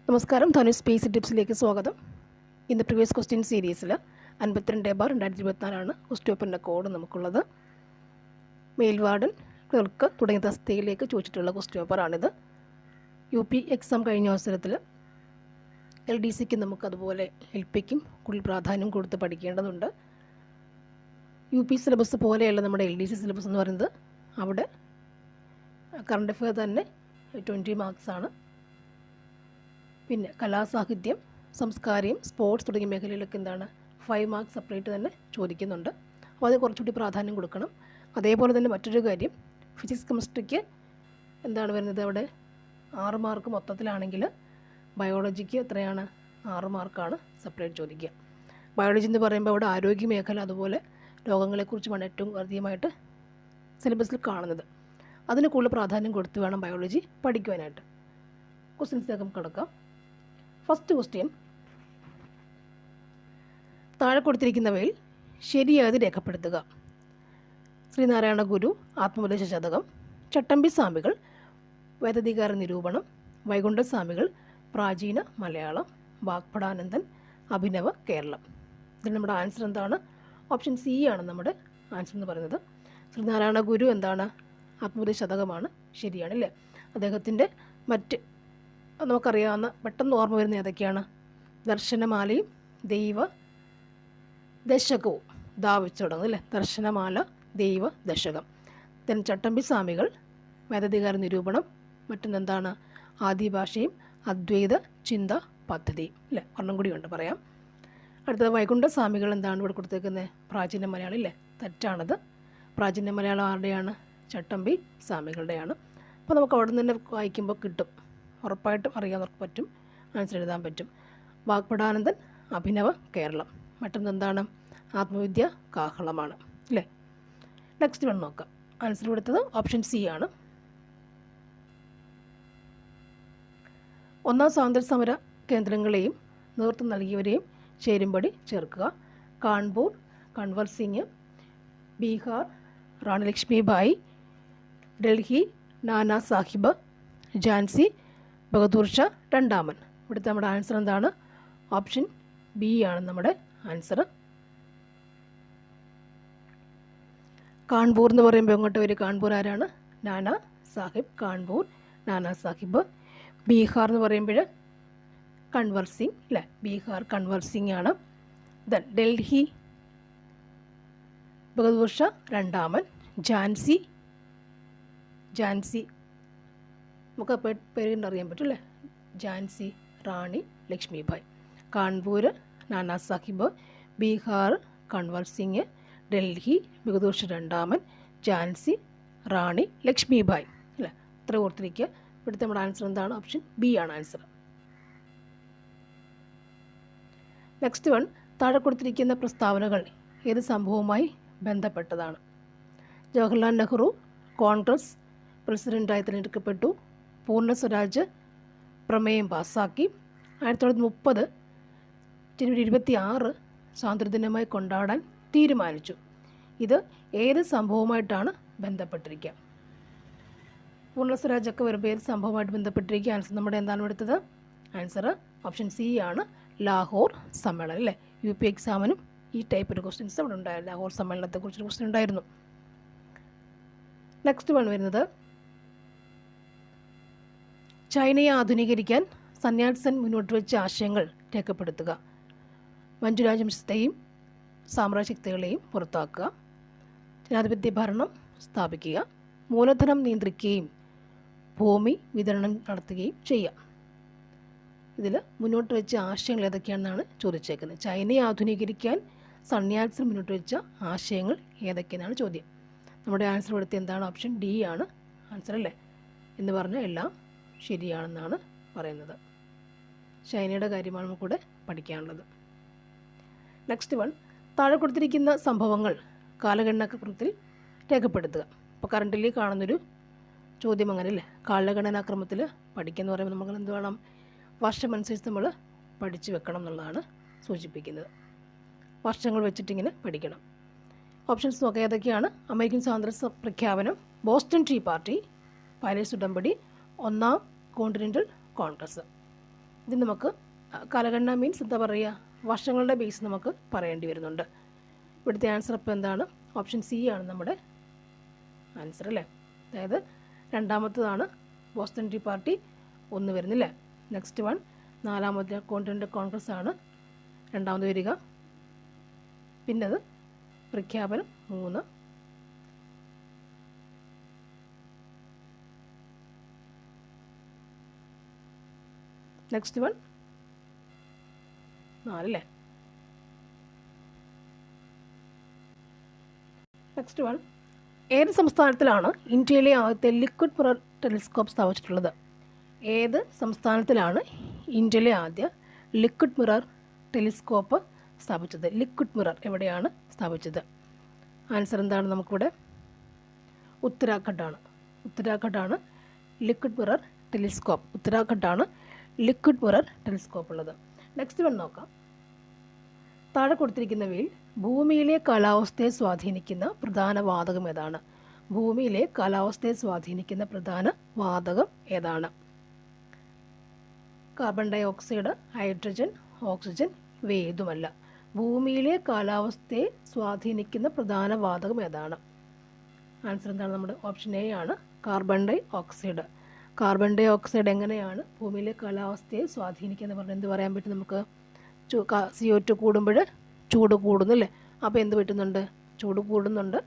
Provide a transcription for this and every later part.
നമസ്കാരം, ധനു സ്പേസ് ടിപ്സിലേക്ക് സ്വാഗതം. ഇന്ന് പ്രീവിയസ് ക്വസ്റ്റ്യൻ സീരീസിൽ 52/2024 ക്വസ്റ്റ്യൻ പേപ്പറിൻ്റെ കോഡ് നമുക്കുള്ളത്. മേൽവാർഡൻ, ക്ലർക്ക് തുടങ്ങിയ തസ്തികയിലേക്ക് ചോദിച്ചിട്ടുള്ള ക്വസ്റ്റ്യൻ പേപ്പറാണിത്. UP എക്സാം കഴിഞ്ഞ അവസരത്തിൽ LDCക്ക് നമുക്കതുപോലെ LPക്കും കൂടുതൽ പ്രാധാന്യം കൊടുത്ത് പഠിക്കേണ്ടതുണ്ട്. UP സിലബസ് പോലെയല്ല നമ്മുടെ LDC സിലബസ് എന്ന് പറയുന്നത്. അവിടെ കറണ്ട് അഫെയർ തന്നെ 20 മാർക്സാണ്. പിന്നെ കലാസാഹിത്യം, സംസ്കാരം, സ്പോർട്സ് തുടങ്ങിയ മേഖലയിലൊക്കെ 5 മാർക്സ് സെപ്പറേറ്റ് തന്നെ ചോദിക്കുന്നുണ്ട്. അപ്പോൾ അത് കുറച്ചുകൂടി പ്രാധാന്യം കൊടുക്കണം. അതേപോലെ തന്നെ മറ്റൊരു കാര്യം, ഫിസിക്സ് കെമിസ്ട്രിക്ക് വരുന്നത് അവിടെ 6 മാർക്ക് മൊത്തത്തിലാണെങ്കിൽ ബയോളജിക്ക് എത്രയാണ്? 6 മാർക്കാണ് സെപ്പറേറ്റ് ചോദിക്കുക. ബയോളജി എന്ന് പറയുമ്പോൾ അവിടെ ആരോഗ്യ മേഖല അതുപോലെ രോഗങ്ങളെക്കുറിച്ചുമാണ് ഏറ്റവും അധികമായിട്ട് സിലബസിൽ കാണുന്നത്. അതിന് കൂടുതൽ പ്രാധാന്യം കൊടുത്ത് വേണം ബയോളജി പഠിക്കുവാനായിട്ട്. ക്വസ്റ്റ്യൻസിലേക്ക് കിടക്കാം. ഫസ്റ്റ് ക്വസ്റ്റ്യൻ, താഴെ കൊടുത്തിരിക്കുന്നവയിൽ ശരിയായത് രേഖപ്പെടുത്തുക. ശ്രീനാരായണ ഗുരു ആത്മോപദേശ ശതകം, ചട്ടമ്പി സ്വാമികൾ വേദാധികാര നിരൂപണം, വൈകുണ്ഠസ്വാമികൾ പ്രാചീന മലയാളം, വാഗ്ഭടാനന്ദൻ അഭിനവ കേരളം. ഇതിൽ നമ്മുടെ ആൻസർ എന്താണ്? ഓപ്ഷൻ സി ആണ് നമ്മുടെ ആൻസർ എന്ന് പറയുന്നത്. ശ്രീനാരായണ ഗുരു ആത്മോപദേശ ശതകമാണ്, ശരിയാണല്ലേ. അദ്ദേഹത്തിൻ്റെ മറ്റ് നമുക്കറിയാവുന്ന പെട്ടെന്ന് ഓർമ്മ വരുന്ന ഏതൊക്കെയാണ്? ദർശനമാലയും ദൈവ ദശകവും വെച്ച് തുടങ്ങും അല്ലേ. ദർശനമാല, ദൈവ ദശകം. ദെൻ ചട്ടമ്പി സ്വാമികൾ വേദാധികാര നിരൂപണം, മറ്റൊന്നെന്താണ്? ആദിഭാഷയും അദ്വൈത ചിന്ത പദ്ധതിയും അല്ലേ. ഒരെണ്ണം കൂടി ഉണ്ട്, പറയാം. അടുത്തത് വൈകുണ്ഠസ്വാമികൾ ഇവിടെ കൊടുത്തേക്കുന്നത്? പ്രാചീന മലയാളം ഇല്ലേ. തെറ്റാണത്. പ്രാചീന മലയാളം ആരുടെയാണ്? ചട്ടമ്പി സ്വാമികളുടെയാണ്. അപ്പോൾ നമുക്ക് അവിടെ നിന്ന് തന്നെ വായിക്കുമ്പോൾ കിട്ടും, ഉറപ്പായിട്ടും അറിയാവുന്നവർക്ക് പറ്റും, ആൻസർ എഴുതാൻ പറ്റും. വാഗ്ഭടാനന്ദൻ അഭിനവ കേരളം. മറ്റൊന്നെന്താണ്? ആത്മവിദ്യ കാഹളമാണ് അല്ലേ. നെക്സ്റ്റ് വൺ നോക്കാം. ആൻസർ കൊടുത്തത് ഓപ്ഷൻ സി ആണ്. ഒന്നാം സ്വാതന്ത്ര്യ സമര കേന്ദ്രങ്ങളെയും നേതൃത്വം നൽകിയവരെയും ചേരുംപടി ചേർക്കുക. കാൺപൂർ കൺവർ സിംഗ്, ബീഹാർ റാണി ലക്ഷ്മിബായി, ഡൽഹി നാനാ സാഹിബ്, ഝാൻസി ബഹദൂർ ഷാ രണ്ടാമൻ. ഇവിടുത്തെ നമ്മുടെ ആൻസർ എന്താണ്? ഓപ്ഷൻ ബി ആണ് നമ്മുടെ ആൻസർ. കാൺപൂർ എന്ന് പറയുമ്പോൾ എങ്ങോട്ട് വരും? കാൺപൂർ ആരാണ്? നാനാ സാഹിബ്. കാൺപൂർ നാനാ സാഹിബ്. ബീഹാർ എന്ന് പറയുമ്പോൾ കൺവർ സിംഗ് അല്ലേ. ബീഹാർ കൺവർ സിംഗ് ആണ്. ദെൻ ഡൽഹി ബഹദൂർ ഷാ രണ്ടാമൻ. ഝാൻസി നമുക്ക് പേരുണ്ടറിയാൻ പറ്റും അല്ലേ. ഝാൻസി റാണി ലക്ഷ്മിബായി. കാൺപൂർ നാനാ സാഹിബ്, ബീഹാർ കൺവർ സിംഗ്, ഡൽഹി ബഹദൂർ ഷാ രണ്ടാമൻ, ഝാൻസി റാണി ലക്ഷ്മിബായി അല്ലേ. ഇത്ര ഓർത്തിരിക്കുക. ഇവിടുത്തെ നമ്മുടെ ആൻസർ എന്താണ്? ഓപ്ഷൻ ബി ആണ് ആൻസർ. നെക്സ്റ്റ് വൺ, താഴെ കൊടുത്തിരിക്കുന്ന പ്രസ്താവനകൾ ഏത് സംഭവവുമായി ബന്ധപ്പെട്ടതാണ്? ജവഹർലാൽ നെഹ്റു കോൺഗ്രസ് പ്രസിഡൻ്റായി തിരഞ്ഞെടുക്കപ്പെട്ടു. പൂർണ്ണ സ്വരാജ് പ്രമേയം പാസ്സാക്കി. 1930 ജനുവരി 26 സ്വാതന്ത്ര്യദിനമായി കൊണ്ടാടാൻ തീരുമാനിച്ചു. ഇത് ഏത് സംഭവമായിട്ടാണ് ബന്ധപ്പെട്ടിരിക്കുക? പൂർണ്ണ സ്വരാജൊക്കെ വരുമ്പോൾ ഏത് സംഭവമായിട്ട് ബന്ധപ്പെട്ടിരിക്കുക? ആൻസർ നമ്മുടെ എന്താണ് എടുത്തത്? ആൻസർ ഓപ്ഷൻ സി ആണ്, ലാഹോർ സമ്മേളനം അല്ലേ. UP എക്സാമിനും ഈ ടൈപ്പ് ഒരു ക്വസ്റ്റ്യൻസ് അവിടെ ഉണ്ടായിരുന്നു. ലാഹോർ സമ്മേളനത്തെക്കുറിച്ചൊരു ക്വസ്റ്റ്യൻ ഉണ്ടായിരുന്നു. നെക്സ്റ്റ് വൺ വരുന്നത്, ചൈനയെ ആധുനീകരിക്കാൻ സന്യാൽസൻ മുന്നോട്ട് വെച്ച ആശയങ്ങൾ രേഖപ്പെടുത്തുക. മഞ്ജുരാജവംശത്തെയും സാമ്രാജ്യശക്തികളെയും പുറത്താക്കുക, ജനാധിപത്യ ഭരണം സ്ഥാപിക്കുക, മൂലധനം നിയന്ത്രിക്കുകയും ഭൂമി വിതരണം നടത്തുകയും ചെയ്യാം. ഇതിൽ മുന്നോട്ട് വെച്ച ആശയങ്ങൾ ഏതൊക്കെയാണെന്നാണ് ചോദിച്ചേക്കുന്നത്. ചൈനയെ ആധുനീകരിക്കാൻ സന്യാൽസൻ മുന്നോട്ട് വെച്ച ആശയങ്ങൾ ഏതൊക്കെയെന്നാണ് ചോദ്യം. നമ്മുടെ ആൻസർ കൊടുത്ത് എന്താണ്? ഓപ്ഷൻ ഡി ആണ് ആൻസർ അല്ലേ. എന്ന് പറഞ്ഞാൽ എല്ലാം ശരിയാണെന്നാണ് പറയുന്നത്. ചൈനയുടെ കാര്യമാണ് നമുക്കിവിടെ പഠിക്കാനുള്ളത്. നെക്സ്റ്റ് വൺ, താഴെ കൊടുത്തിരിക്കുന്ന സംഭവങ്ങൾ കാലഗണനാക്രമത്തിൽ രേഖപ്പെടുത്തുക. അപ്പോൾ കറണ്ടിൽ കാണുന്നൊരു ചോദ്യം അങ്ങനെയല്ലേ. കാലഗണനാക്രമത്തിൽ പഠിക്കുക എന്ന് പറയുമ്പോൾ നമുക്ക് എന്ത് വേണം? വർഷമനുസരിച്ച് നമ്മൾ പഠിച്ചു വെക്കണം എന്നുള്ളതാണ് സൂചിപ്പിക്കുന്നത്. വർഷങ്ങൾ വെച്ചിട്ടിങ്ങനെ പഠിക്കണം. ഓപ്ഷൻസ് നോക്കുക ഏതൊക്കെയാണ്? അമേരിക്കൻ സ്വാതന്ത്ര്യ പ്രഖ്യാപനം, ബോസ്റ്റൺ ടീ പാർട്ടി, പാരീസ് ഉടമ്പടി, ഒന്നാം കോണ്ടിനെൻ്റൽ കോൺഗ്രസ്. ഇത് നമുക്ക് കാലഗണന മീൻസ് എന്താ പറയുക, വർഷങ്ങളുടെ ബേസ് നമുക്ക് പറയേണ്ടി വരുന്നുണ്ട്. ഇവിടുത്തെ ആൻസർ അപ്പോൾ എന്താണ്? ഓപ്ഷൻ സി ആണ് നമ്മുടെ ആൻസർ അല്ലേ. അതായത് രണ്ടാമത്തതാണ് ബോസ്റ്റൺ ടീ പാർട്ടി 1 വരുന്നില്ലേ. നെക്സ്റ്റ് വൺ 4ാമത്തെ കോണ്ടിനെൻ്റൽ കോൺഗ്രസ് ആണ് രണ്ടാമത് വരിക. പിന്നത് പ്രഖ്യാപനം 3. നെക്സ്റ്റ് വൺ 4 അല്ലേ. നെക്സ്റ്റ് വൺ, ഏത് സംസ്ഥാനത്തിലാണ് ഇന്ത്യയിലെ ആദ്യത്തെ ലിക്വിഡ് മിറർ ടെലിസ്കോപ്പ് സ്ഥാപിച്ചിട്ടുള്ളത്? ഏത് സംസ്ഥാനത്തിലാണ് ഇന്ത്യയിലെ ആദ്യ ലിക്വിഡ് മിറർ ടെലിസ്കോപ്പ് സ്ഥാപിച്ചത്? ലിക്വിഡ് മിറർ എവിടെയാണ് സ്ഥാപിച്ചത്? ആൻസർ എന്താണ് നമുക്കിവിടെ? ഉത്തരാഖണ്ഡാണ്. ഉത്തരാഖണ്ഡാണ് ലിക്വിഡ് മിറർ ടെലിസ്കോപ്പ്. ഉത്തരാഖണ്ഡാണ് ലിക്വിഡ് മിറർ ടെലിസ്കോപ്പ് ഉള്ളത്. നെക്സ്റ്റ് വൺ നോക്കാം. താഴെ കൊടുത്തിരിക്കുന്നവയിൽ ഭൂമിയിലെ കാലാവസ്ഥയെ സ്വാധീനിക്കുന്ന പ്രധാന വാതകം ഏതാണ്? ഭൂമിയിലെ കാലാവസ്ഥയെ സ്വാധീനിക്കുന്ന പ്രധാന വാതകം ഏതാണ്? Carbon dioxide, hydrogen, oxygen, ഇവയേതുമല്ല. ഭൂമിയിലെ കാലാവസ്ഥയെ സ്വാധീനിക്കുന്ന പ്രധാന വാതകം ഏതാണ്? ആൻസർ എന്താണ്? നമ്മുടെ ഓപ്ഷൻ എ ആണ് carbon dioxide. Carbon dioxide എങ്ങനെയാണ് ഭൂമിയിലെ കാലാവസ്ഥയെ സ്വാധീനിക്കുന്നത് പറഞ്ഞാൽ എന്ത് പറയാൻ പറ്റും നമുക്ക്? CO2 കൂടുമ്പോൾ ചൂട് കൂടുന്നില്ലേ. അപ്പോൾ എന്ത് പറ്റുന്നുണ്ട്? ചൂട് കൂടുന്നുണ്ട്.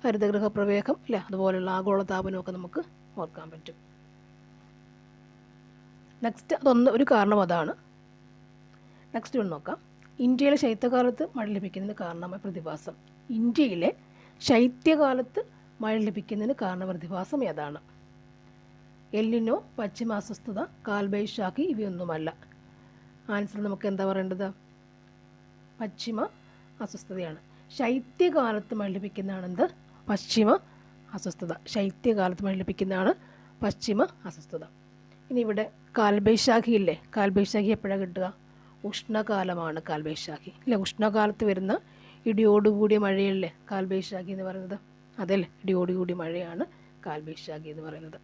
ഹരിതഗൃഹ പ്രവേഗം അല്ലേ, അതുപോലെയുള്ള ആഗോളതാപനമൊക്കെ നമുക്ക് ഓർക്കാൻ പറ്റും. നെക്സ്റ്റ് ഒരു കാരണം അതാണ്. നെക്സ്റ്റ് ഒന്ന് നോക്കാം. ഇന്ത്യയിലെ ശൈത്യകാലത്ത് മഴ ലഭിക്കുന്നതിന് കാരണമായ പ്രതിഭാസം. ഇന്ത്യയിലെ ശൈത്യകാലത്ത് മഴ ലഭിക്കുന്നതിന് കാരണ പ്രതിഭാസം ഏതാണ്? എൽനിനോ, പശ്ചിമ അസ്വസ്ഥത, കാൽബൈശാഖി, ഇവയൊന്നുമല്ല. ആൻസർ നമുക്ക് എന്താ പറയേണ്ടത്? പശ്ചിമ അസ്വസ്ഥതയാണ്. ശൈത്യകാലത്ത് മഴ ലഭിക്കുന്നതാണെന്ത്? പശ്ചിമ അസ്വസ്ഥത. ശൈത്യകാലത്ത് മഴ ലഭിക്കുന്നതാണ് പശ്ചിമ അസ്വസ്ഥത. ഇനി ഇവിടെ കാൽബൈശാഖി ഇല്ലേ, കാൽബൈശാഖി എപ്പോഴാണ് കിട്ടുക? ഉഷ്ണകാലമാണ് കാൽബൈശാഖി അല്ലേ. ഉഷ്ണകാലത്ത് വരുന്ന ഇടിയോടുകൂടിയ മഴയല്ലേ കാൽബൈശാഖി എന്ന് പറയുന്നത്. അതല്ലേ, ഇടിയോടുകൂടിയ മഴയാണ് കാൽബൈശാഖി എന്ന് പറയുന്നത്.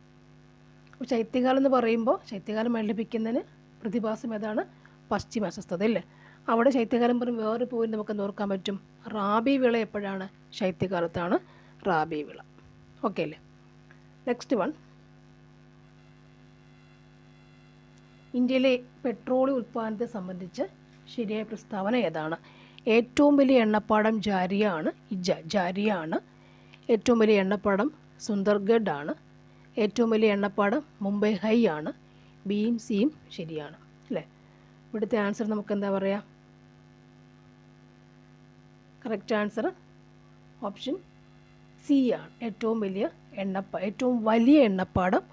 അപ്പോൾ ശൈത്യകാലം എന്ന് പറയുമ്പോൾ ശൈത്യകാലം മഴ ലഭിക്കുന്നതിന് പ്രതിഭാസം ഏതാണ്? പശ്ചിമ അസ്വസ്ഥത അല്ലേ. അവിടെ ശൈത്യകാലം പറയുമ്പോൾ വേറെ പോയിന്റ് നമുക്ക് ഓർക്കാൻ പറ്റും. റാബി വിള എപ്പോഴാണ്? ശൈത്യകാലത്താണ് റാബി വിള. ഓക്കെ അല്ലേ. നെക്സ്റ്റ് വൺ, ഇന്ത്യയിലെ പെട്രോളിയം ഉൽപ്പാദനത്തെ സംബന്ധിച്ച് ശരിയായ പ്രസ്താവന ഏതാണ്? ഏറ്റവും വലിയ എണ്ണപ്പാടം ജാരിയാണ്. ജാരിയാണ്. ഏറ്റവും വലിയ എണ്ണപ്പാടം സുന്ദർഗഡ് ആണ്. ഏറ്റവും വലിയ എണ്ണപ്പാടം മുംബൈ ഹൈ ആണ്. ബിയും സിയും ശരിയാണ് അല്ലേ. ഇവിടുത്തെ ആൻസർ നമുക്ക് എന്താ പറയുക? കറക്റ്റ് ആൻസർ ഓപ്ഷൻ സി ആണ്. ഏറ്റവും വലിയ എണ്ണപ്പാടം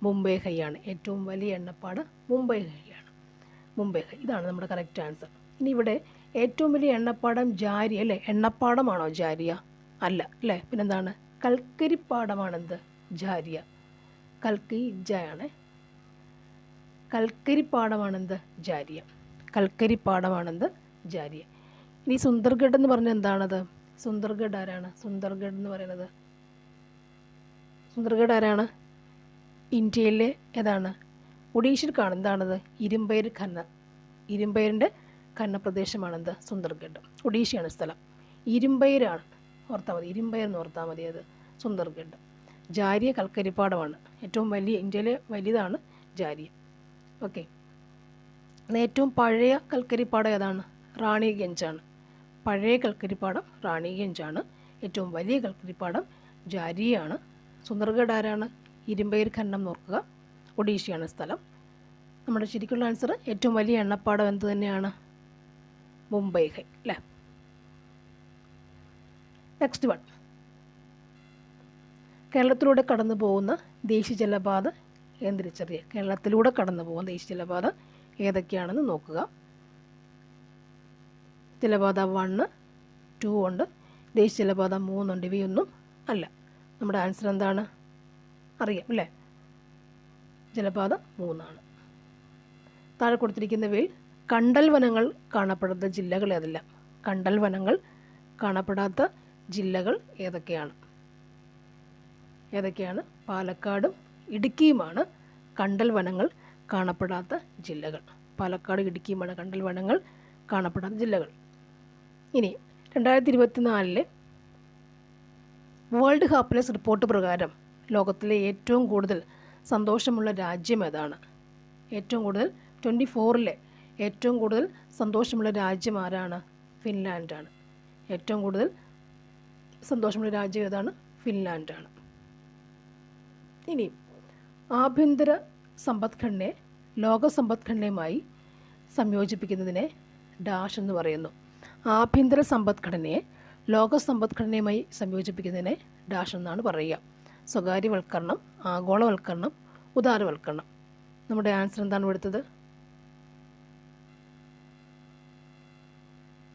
മുംബൈ ഹൈ ആണ്. ഏറ്റവും വലിയ എണ്ണപ്പാടം മുംബൈ ഹൈ ആണ്. മുംബൈ ഹൈ, ഇതാണ് നമ്മുടെ കറക്റ്റ് ആൻസർ. ഇനി ഇവിടെ ഏറ്റവും വലിയ എണ്ണപ്പാടം ജാരി അല്ലേ. എണ്ണപ്പാടമാണോ ജാരിയ? അല്ല അല്ലേ. പിന്നെന്താണ്? കൽക്കരിപ്പാടമാണെന്ത്? ജാരിയ. കൽക്കിജാണ്. കൽക്കരിപ്പാടമാണെന്ത്? ജാരിയ. കൽക്കരിപ്പാടമാണെന്ത്? ജാരിയ. ഇനി സുന്ദർഗഡ് എന്ന് പറഞ്ഞാൽ എന്താണത്? സുന്ദർഗഡ് ആരാണ്? സുന്ദർഗഡ് എന്ന് പറയുന്നത്, സുന്ദർഗഡ് ആരാണ്? ഇന്ത്യയിലെ ഏതാണ്? ഒഡീഷയിൽ കാണും. എന്താണത്? ഇരുമ്പയിരിൻ്റെ ഖനനപ്രദേശമാണെന്ത്? സുന്ദർഗഡ്. ഒഡീഷയാണ് സ്ഥലം. ഇരുമ്പയിരാണ് ഓർത്താൽ മതി. ഇരുമ്പയർ എന്ന് ഓർത്താൽ മതി. അത് സുന്ദർഗഡ്. ജാരിയ കൽക്കരിപ്പാടമാണ്. ഏറ്റവും വലിയ, ഇന്ത്യയിലെ വലുതാണ് ജാരിയ. ഓക്കെ. ഏറ്റവും പഴയ കൽക്കരിപ്പാടം ഏതാണ്? റാണിഗഞ്ചാണ്. പഴയ കൽക്കരിപ്പാടം റാണിഗഞ്ചാണ്. ഏറ്റവും വലിയ കൽക്കരിപ്പാടം ജാരിയാണ്. സുന്ദർഗഡ് ആരാണ്? ഇരുമ്പയിർ ഖനനം നോക്കുക. ഒഡീഷയാണ് സ്ഥലം. നമ്മുടെ ശരിക്കുള്ള ആൻസർ ഏറ്റവും വലിയ എണ്ണപ്പാടം എന്ത് തന്നെയാണ്? മുംബൈ ഹൈ അല്ലേ. നെക്സ്റ്റ് വൺ, കേരളത്തിലൂടെ കടന്നു പോകുന്ന ദേശീയ ജലപാത തിരിച്ചറിയുക. കേരളത്തിലൂടെ കടന്നു പോകുന്ന ദേശീയ ജലപാത ഏതൊക്കെയാണെന്ന് നോക്കുക. ജലപാത 1, 2 ഉണ്ട്. ദേശീയ ജലപാത 3 ഉണ്ട്. ഇവയൊന്നും അല്ല. നമ്മുടെ ആൻസർ എന്താണ്? അറിയാം അല്ലേ. ജലപാത 3 ആണ്. താഴെ കൊടുത്തിരിക്കുന്നവയിൽ കണ്ടൽ വനങ്ങൾ കാണപ്പെടാത്ത ജില്ലകൾ ഏതെല്ലാം? കണ്ടൽ വനങ്ങൾ കാണപ്പെടാത്ത ജില്ലകൾ ഏതൊക്കെയാണ്? പാലക്കാടും ഇടുക്കിയുമാണ് കണ്ടൽ വനങ്ങൾ കാണപ്പെടാത്ത ജില്ലകൾ. പാലക്കാട്, ഇടുക്കി, കണ്ടൽ വനങ്ങൾ കാണപ്പെടാത്ത ജില്ലകൾ. ഇനി 2024 വേൾഡ് ഹാപ്പിനെസ് റിപ്പോർട്ട് പ്രകാരം ലോകത്തിലെ ഏറ്റവും കൂടുതൽ സന്തോഷമുള്ള രാജ്യം ഏതാണ്? ഏറ്റവും കൂടുതൽ 24 ഏറ്റവും കൂടുതൽ സന്തോഷമുള്ള രാജ്യം ആരാണ്? ഫിൻലാൻഡാണ്. ഏറ്റവും കൂടുതൽ സന്തോഷമുള്ള രാജ്യം ഏതാണ്? ഫിൻലാൻഡാണ്. ഇനി ആഭ്യന്തര സമ്പദ്ഘടനയെ ലോക സമ്പദ്ഘടനയുമായി സംയോജിപ്പിക്കുന്നതിനെ ഡാഷ് എന്ന് പറയുന്നു. ആഭ്യന്തര സമ്പദ്ഘടനയെ ലോക സമ്പദ്ഘടനയുമായി സംയോജിപ്പിക്കുന്നതിനെ ഡാഷ് എന്നാണ് പറയുക. സ്വകാര്യവൽക്കരണം, ആഗോളവൽക്കരണം, ഉദാരവൽക്കരണം. നമ്മുടെ ആൻസർ എന്താണ് എടുത്തത്?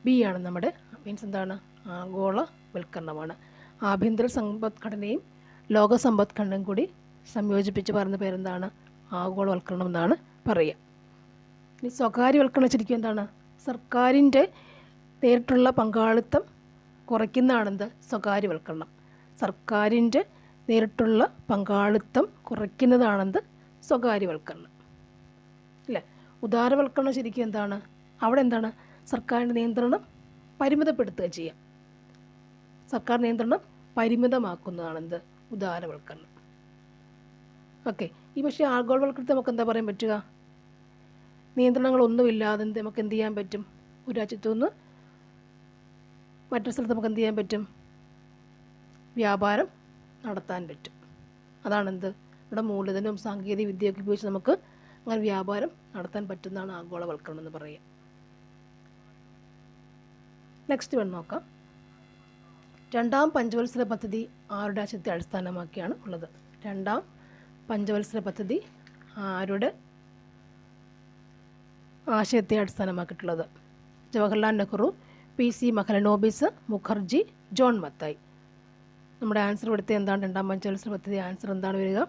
ബി ആണ് നമ്മുടെ മീൻസ് എന്താണ്? ആഗോളവൽക്കരണമാണ്. ആഭ്യന്തര സമ്പദ്ഘടനയും ലോക സമ്പദ്ഘടനയും കൂടി സംയോജിപ്പിച്ച് പറയുന്ന പേരെന്താണ്? ആഗോളവൽക്കരണം എന്നാണ് പറയുക. ഇനി സ്വകാര്യവൽക്കരണം ശരിക്കും എന്താണ്? സർക്കാരിൻ്റെ നേരിട്ടുള്ള പങ്കാളിത്തം കുറയ്ക്കുന്നതാണെന്ത്? സ്വകാര്യവൽക്കരണം. സർക്കാരിൻ്റെ നേരിട്ടുള്ള പങ്കാളിത്തം കുറയ്ക്കുന്നതാണെന്ത്? സ്വകാര്യവൽക്കരണം അല്ലേ? ഉദാരവൽക്കരണം ശരിക്കും എന്താണ്? അവിടെ എന്താണ്? സർക്കാരിൻ്റെ നിയന്ത്രണം പരിമിതപ്പെടുത്തുക ചെയ്യാം. സർക്കാർ നിയന്ത്രണം പരിമിതമാക്കുന്നതാണെന്ത്? ഉദാരവൽക്കരണം. ഓക്കെ. ഈ പക്ഷേ ആഗോളവൽക്കരണത്തെ നമുക്ക് എന്താ പറയാൻ പറ്റുക? നിയന്ത്രണങ്ങളൊന്നുമില്ലാതെ നമുക്ക് എന്ത് ചെയ്യാൻ പറ്റും? ഒരു രാജ്യത്തു നിന്ന് മറ്റൊരു സ്ഥലത്ത് നമുക്ക് എന്ത് ചെയ്യാൻ പറ്റും? വ്യാപാരം നടത്താൻ പറ്റും. അതാണെന്ത്? ഇവിടെ മൂലധനവും സാങ്കേതിക വിദ്യയൊക്കെ ഉപയോഗിച്ച് നമുക്ക് അങ്ങനെ വ്യാപാരം നടത്താൻ പറ്റുന്നതാണ് ആഗോളവൽക്കരണം എന്ന് പറയുക. നെക്സ്റ്റ് വൺ നോക്കാം. രണ്ടാം പഞ്ചവത്സര പദ്ധതി ആരുടെ ആശയത്തെ അടിസ്ഥാനമാക്കിയാണ് ഉള്ളത്? രണ്ടാം പഞ്ചവത്സര പദ്ധതി ആരുടെ ആശയത്തെ അടിസ്ഥാനമാക്കിയിട്ടുള്ളത്? Jawaharlal Nehru, PC Mahalanobis, Mukherjee, John Mathai. നമ്മുടെ ആൻസർ എടുത്ത് എന്താണ്? രണ്ടാം പഞ്ചവത്സര പദ്ധതി ആൻസർ എന്താണ് വരിക?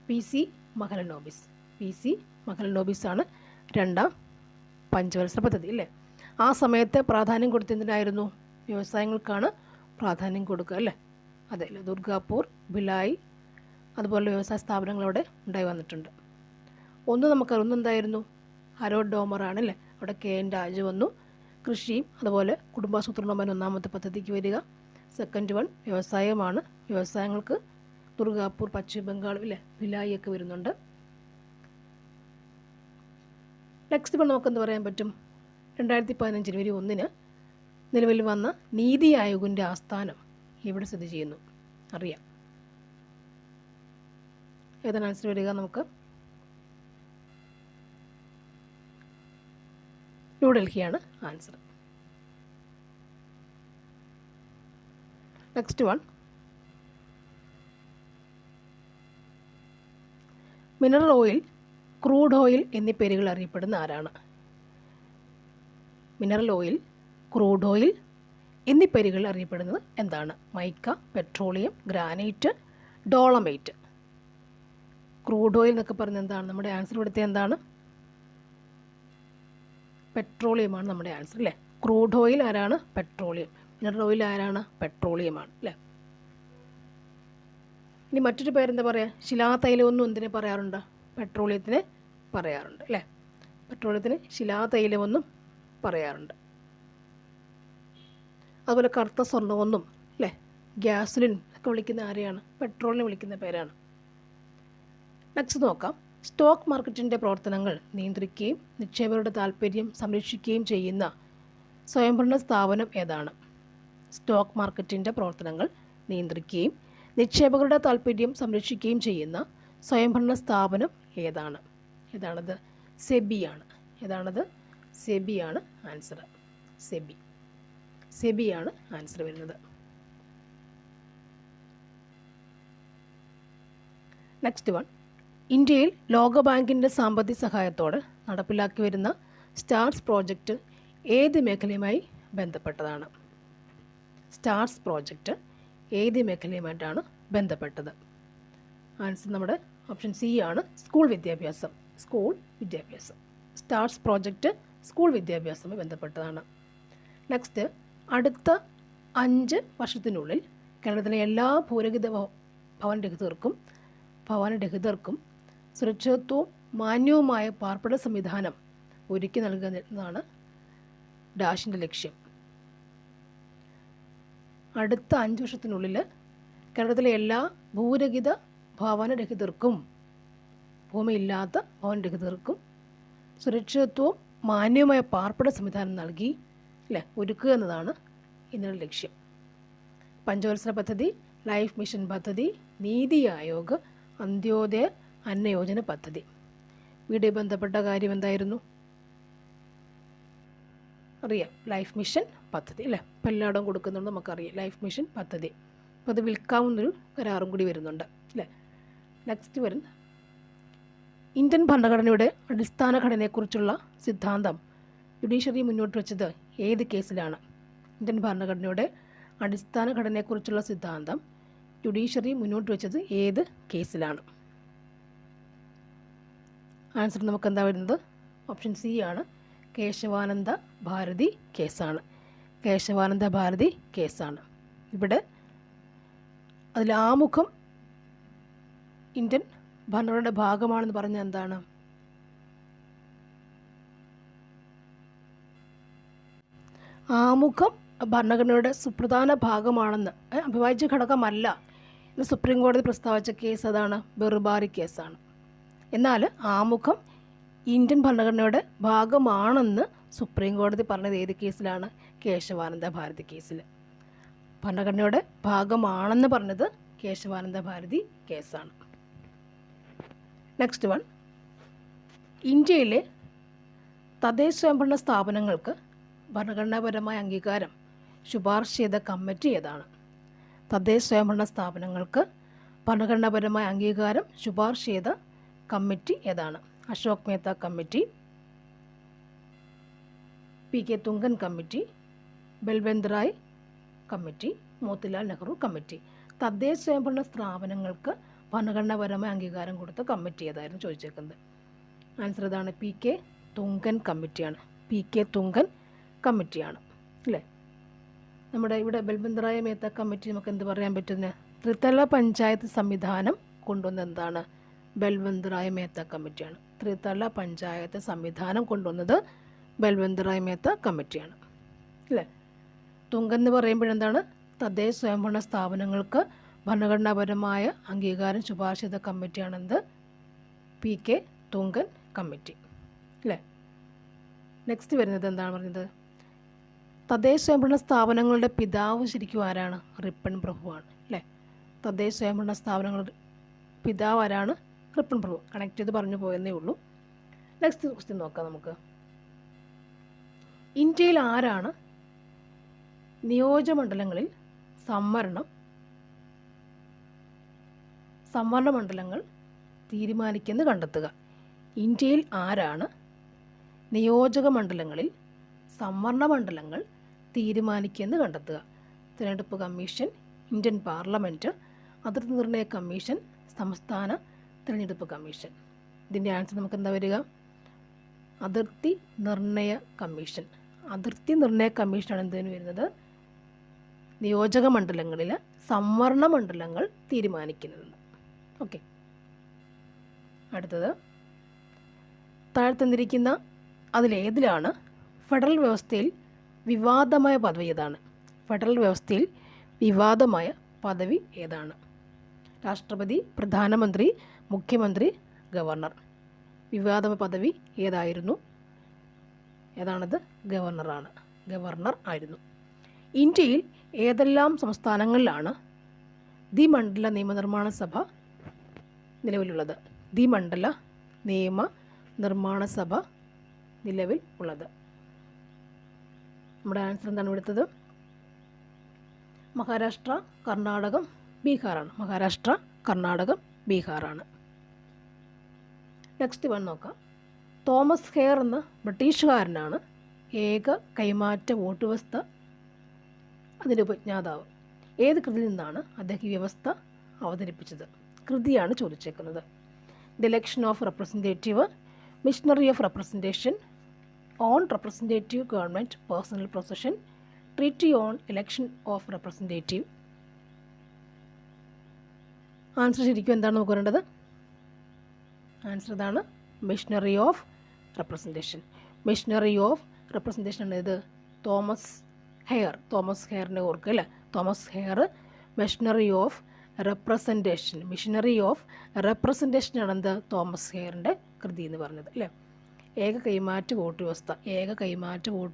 PC മഹലനോബിസ്. PC മഹലനോബിസ് ആണ് രണ്ടാം പഞ്ചവത്സര പദ്ധതി അല്ലേ? ആ സമയത്ത് പ്രാധാന്യം കൊടുത്തതിനായിരുന്നു? വ്യവസായങ്ങൾക്കാണ് പ്രാധാന്യം കൊടുക്കുക അല്ലേ? അതെ അല്ലേ? ദുർഗാപൂർ, ഭിലായ് അതുപോലെ വ്യവസായ സ്ഥാപനങ്ങളവിടെ ഉണ്ടായി വന്നിട്ടുണ്ട്. ഒന്നെന്തായിരുന്നു? ഹരോഡ് ഡോമർ ആണല്ലേ? അവിടെ KN രാജു വന്നു. കൃഷിയും അതുപോലെ കുടുംബാസൂത്രണവുമാണ് ഒന്നാമത്തെ പദ്ധതിക്ക് വരിക. സെക്കൻഡ് വൺ വ്യവസായമാണ്. വ്യവസായങ്ങൾക്ക് ദുർഗാപൂർ, പശ്ചിമ ബംഗാൾ ഇല്ലേ, ഭിലായി ഒക്കെ വരുന്നുണ്ട്. നെക്സ്റ്റ് വൺ നമുക്ക് എന്ത് പറയാൻ പറ്റും? 2015 ജനുവരി 1 നിലവിൽ വന്ന നീതി ആയോഗിൻ്റെ ആസ്ഥാനം എവിടെ സ്ഥിതി ചെയ്യുന്നു? അറിയാം. ഏതാണ് ആൻസർ വരിക? നമുക്ക് ന്യൂഡൽഹിയാണ് answer. Next one mineral oil, crude oil എന്നീ പേരുകൾ അറിയപ്പെടുന്ന ആരാണ്? മിനറൽ ഓയിൽ, ക്രൂഡ് ഓയിൽ എന്നീ പേരുകൾ അറിയപ്പെടുന്നത് എന്താണ്? Mica, petroleum, granite, dolomite. Crude oil എന്നൊക്കെ പറയുന്നത് എന്താണ്? നമ്മുടെ ആൻസർ ഇവിടുത്തെ എന്താണ്? പെട്രോളിയമാണ് നമ്മുടെ ആൻസർ അല്ലേ? ക്രൂഡ് ഓയിൽ ആരാണ്? പെട്രോളിയം. മിനറൽ ഓയിൽ ആരാണ്? പെട്രോളിയമാണ് അല്ലേ? ഇനി മറ്റൊരു പേരെന്താ പറയുക? ശിലാതൈലമൊന്നും എന്തിനെ പറയാറുണ്ട്? പെട്രോളിയത്തിന് പറയാറുണ്ട് അല്ലേ? പെട്രോളിയത്തിന് ശിലാതൈലമെന്നും പറയാറുണ്ട്. അതുപോലെ കറുത്ത സ്വർണ്ണമെന്നും അല്ലേ, ഗ്യാസുലിൻ ഒക്കെ വിളിക്കുന്ന ആരെയാണ്? പെട്രോളിനെ വിളിക്കുന്ന പേരാണ്. നെക്സ്റ്റ് നോക്കാം. സ്റ്റോക്ക് മാർക്കറ്റിൻ്റെ പ്രവർത്തനങ്ങൾ നിയന്ത്രിക്കുകയും നിക്ഷേപകരുടെ താൽപ്പര്യം സംരക്ഷിക്കുകയും ചെയ്യുന്ന സ്വയംഭരണ സ്ഥാപനം ഏതാണ്? സ്റ്റോക്ക് മാർക്കറ്റിൻ്റെ പ്രവർത്തനങ്ങൾ നിയന്ത്രിക്കുകയും നിക്ഷേപകരുടെ താൽപ്പര്യം സംരക്ഷിക്കുകയും ചെയ്യുന്ന സ്വയംഭരണ സ്ഥാപനം ഏതാണ്? ഏതാണത്? സെബിയാണ്. ഏതാണത്? സെബിയാണ് ആൻസർ. സെബിയാണ് ആൻസർ വരുന്നത്. Next one. ഇന്ത്യയിൽ ലോകബാങ്കിൻ്റെ സാമ്പത്തിക സഹായത്തോടെ നടപ്പിലാക്കി വരുന്ന സ്റ്റാർസ് പ്രോജക്റ്റ് ഏത് മേഖലയുമായി ബന്ധപ്പെട്ടതാണ്? സ്റ്റാർസ് പ്രോജക്റ്റ് ഏത് മേഖലയുമായിട്ടാണ് ബന്ധപ്പെട്ടത്? ആൻസർ നമ്മുടെ ഓപ്ഷൻ സി ആണ്, സ്കൂൾ വിദ്യാഭ്യാസം. സ്റ്റാർസ് പ്രോജക്റ്റ് സ്കൂൾ വിദ്യാഭ്യാസവുമായി ബന്ധപ്പെട്ടതാണ്. നെക്സ്റ്റ്, അടുത്ത 5 വർഷത്തിനുള്ളിൽ കേരളത്തിലെ എല്ലാ ഭവനരഹിതർക്കും സുരക്ഷിതത്വവും മാന്യവുമായ പാർപ്പിട സംവിധാനം ഒരുക്കി നൽകുക എന്നതാണ് ഡാഷിൻ്റെ ലക്ഷ്യം. അടുത്ത 5 വർഷത്തിനുള്ളിൽ കേരളത്തിലെ എല്ലാ ഭൂരഹിത ഭവനരഹിതർക്കും, ഭൂമിയില്ലാത്ത ഭവനരഹിതർക്കും സുരക്ഷിതത്വവും മാന്യവുമായ പാർപ്പിട സംവിധാനം നൽകി ഒരുക്കുക എന്നതാണ് ഇതിൻ്റെ ലക്ഷ്യം. പഞ്ചവത്സര പദ്ധതി, ലൈഫ് മിഷൻ പദ്ധതി, നീതി ആയോഗ്, അന്ത്യോദയ അന്ന യോജന പദ്ധതി. വീടുമായി ബന്ധപ്പെട്ട കാര്യം എന്തായിരുന്നു? അറിയാം, ലൈഫ് മിഷൻ പദ്ധതി ഇപ്പം എല്ലായിടവും കൊടുക്കുന്നുണ്ട്, നമുക്കറിയാം ലൈഫ് മിഷൻ പദ്ധതി. അപ്പോൾ അത് വിൽക്കാവുന്നൊരു കരാറും കൂടി വരുന്നുണ്ട് നെക്സ്റ്റ് വരുന്ന ഇന്ത്യൻ ഭരണഘടനയുടെ അടിസ്ഥാന ഘടനയെക്കുറിച്ചുള്ള സിദ്ധാന്തം ജുഡീഷ്യറി മുന്നോട്ട് വച്ചത് ഏത് കേസിലാണ്? ഇന്ത്യൻ ഭരണഘടനയുടെ അടിസ്ഥാന ഘടനയെക്കുറിച്ചുള്ള സിദ്ധാന്തം ജുഡീഷ്യറി മുന്നോട്ട് വച്ചത് ഏത് കേസിലാണ്? ആൻസർ നമുക്കെന്താ വരുന്നത്? ഓപ്ഷൻ സി ആണ്, കേശവാനന്ദ ഭാരതി കേസാണ്. കേശവാനന്ദ ഭാരതി കേസാണ്. ഇവിടെ അതിൽ ആമുഖം ഇന്ത്യൻ ഭരണഘടനയുടെ ഭാഗമാണെന്ന് പറഞ്ഞാൽ എന്താണ്? ആമുഖം ഭരണഘടനയുടെ സുപ്രധാന ഭാഗമാണെന്ന്, അവിഭാജ്യ ഘടകമല്ല എന്ന് സുപ്രീം കോടതി പ്രസ്താവിച്ച കേസ് അതാണ് ബെറുബാറി കേസാണ്. എന്നാൽ ആമുഖം ഇന്ത്യൻ ഭരണഘടനയുടെ ഭാഗമാണെന്ന് സുപ്രീം കോടതി പറഞ്ഞത് ഏത് കേസിലാണ്? കേശവാനന്ദ ഭാരതി കേസിൽ. ഭരണഘടനയുടെ ഭാഗമാണെന്ന് പറഞ്ഞത് കേശവാനന്ദ ഭാരതി കേസാണ്. നെക്സ്റ്റ് വൺ, ഇന്ത്യയിലെ തദ്ദേശ സ്വയംഭരണ സ്ഥാപനങ്ങൾക്ക് ഭരണഘടനാപരമായ അംഗീകാരം ശുപാർശ ചെയ്ത കമ്മിറ്റി ഏതാണ്? തദ്ദേശ സ്വയംഭരണ സ്ഥാപനങ്ങൾക്ക് ഭരണഘടനാപരമായ അംഗീകാരം ശുപാർശ ചെയ്ത കമ്മിറ്റി ഏതാണ്? Ashok Mehta committee, P K Thungon committee, Balwant Rai committee, Motilal Nehru committee. തദ്ദേശ സ്വയംഭരണ സ്ഥാപനങ്ങൾക്ക് ഭരണഘടനാപരമായ അംഗീകാരം കൊടുത്ത കമ്മിറ്റി ഏതായിരുന്നു ചോദിച്ചേക്കുന്നത്? ആൻസർ ഇതാണ്, പി കെ തുങ്കൻ കമ്മിറ്റിയാണ്. പി കെ തുങ്കൻ കമ്മിറ്റിയാണ് അല്ലേ. നമ്മുടെ ഇവിടെ ബൽവന്ത് റായ് മേത്ത കമ്മിറ്റി നമുക്ക് എന്ത് പറയാൻ പറ്റുന്നത്? ത്രിതല പഞ്ചായത്ത് സംവിധാനം കൊണ്ടുവന്നത് എന്താണ്? ബൽവന്ത് റായ് മേത്ത കമ്മിറ്റിയാണ്. ത്രിതല പഞ്ചായത്ത് സംവിധാനം കൊണ്ടുവന്നത് ബൽവന്ത് റായ് മേത്ത കമ്മിറ്റിയാണ് അല്ലേ. തുങ്കൻ എന്ന് പറയുമ്പോഴെന്താണ്? തദ്ദേശ സ്വയംഭരണ സ്ഥാപനങ്ങൾക്ക് ഭരണഘടനാപരമായ അംഗീകാരം ശുപാർശ ചെയ്ത കമ്മിറ്റിയാണെന്ത്? പി കെ തുങ്കൻ കമ്മിറ്റി അല്ലേ. നെക്സ്റ്റ് വരുന്നത് എന്താണ് പറഞ്ഞത്? തദ്ദേശ സ്വയംഭരണ സ്ഥാപനങ്ങളുടെ പിതാവ് ശരിക്കും ആരാണ്? റിപ്പൺ പ്രഭുവാണ് അല്ലേ. തദ്ദേശ സ്വയംഭരണ സ്ഥാപനങ്ങളുടെ പിതാവ് ആരാണ്? റിപ്പൺ പ്രഭു. കണക്ട് ചെയ്ത് പറഞ്ഞു പോയെന്നേ ഉള്ളൂ. നെക്സ്റ്റ് ക്വസ്റ്റ്യൻ നോക്കാം നമുക്ക്. ഇന്ത്യയിൽ ആരാണ് നിയോജകമണ്ഡലങ്ങളിൽ സംവരണ മണ്ഡലങ്ങൾ തീരുമാനിക്കുന്നത് കണ്ടെത്തുക? ഇന്ത്യയിൽ ആരാണ് നിയോജക മണ്ഡലങ്ങളിൽ സംവരണ മണ്ഡലങ്ങൾ തീരുമാനിക്കുന്നത് കണ്ടെത്തുക? തിരഞ്ഞെടുപ്പ് കമ്മീഷൻ, ഇന്ത്യൻ പാർലമെൻറ്റ്, അതിർത്തി നിർണയ കമ്മീഷൻ, സംസ്ഥാന തിരഞ്ഞെടുപ്പ് കമ്മീഷൻ. ഇതിൻ്റെ ആൻസർ നമുക്ക് എന്താ വരിക? അതിർത്തി നിർണയ കമ്മീഷൻ. അതിർത്തി നിർണയ കമ്മീഷനാണ് എന്തിനു വരുന്നത്? നിയോജക മണ്ഡലങ്ങളിൽ സംവരണ മണ്ഡലങ്ങൾ തീരുമാനിക്കുന്നത്. ഓക്കെ, അടുത്തത് താഴ്ത്തന്നിരിക്കുന്ന അതിലേതിലാണ് ഫെഡറൽ വ്യവസ്ഥയിൽ വിവാദമായ പദവി ഏതാണ്? ഫെഡറൽ വ്യവസ്ഥയിൽ വിവാദമായ പദവി ഏതാണ്? രാഷ്ട്രപതി, പ്രധാനമന്ത്രി, മുഖ്യമന്ത്രി, ഗവർണർ. വിവാദമായ പദവി ഏതായിരുന്നു? ഏതാണത്? ഗവർണറാണ്. ഗവർണർ ആയിരുന്നു. ഇന്ത്യയിൽ ഏതെല്ലാം സംസ്ഥാനങ്ങളിലാണ് ദ്വിമണ്ഡല നിയമനിർമ്മാണ സഭ നിലവിലുള്ളത്? ദ്വിമണ്ഡല നിയമ നിർമ്മാണ സഭ നിലവിൽ ഉള്ളത്. നമ്മുടെ ആൻസർ എന്താണ് എടുത്തത്? മഹാരാഷ്ട്ര, കർണാടകം, ബീഹാറാണ്. മഹാരാഷ്ട്ര, കർണാടകം, ബീഹാറാണ്. നെക്സ്റ്റ് വൺ നോക്കാം. തോമസ് ഹെയർ എന്ന ബ്രിട്ടീഷുകാരനാണ് ഏക കൈമാറ്റ വോട്ട് വ്യവസ്ഥ അതിൻ്റെ ഉപജ്ഞാതാവ്. ഏത് കൃതിയിൽ നിന്നാണ് അദ്ദേഹം ഈ വ്യവസ്ഥ അവതരിപ്പിച്ചത്? കൃതിയാണ് ചോദിച്ചേക്കുന്നത്. The election of representative, machinery of representation, on representative government personal possession, treaty on election of representative. Answer ശരിക്കും എന്താണ് നമുക്ക് പറയേണ്ടത്? ആൻസർ ഇതാണ്, machinery of representation. Machinery of representation ആണ് ഇത് തോമസ് ഹെയറിനെ ഓർക്കുക അല്ലേ. Thomas Hare machinery of representation. Machinery of representation ആണ് എന്ത് തോമസ് ഹെയറിൻ്റെ കൃതി എന്ന് പറഞ്ഞത് അല്ലേ. ഏക കൈമാറ്റ വോട്ട്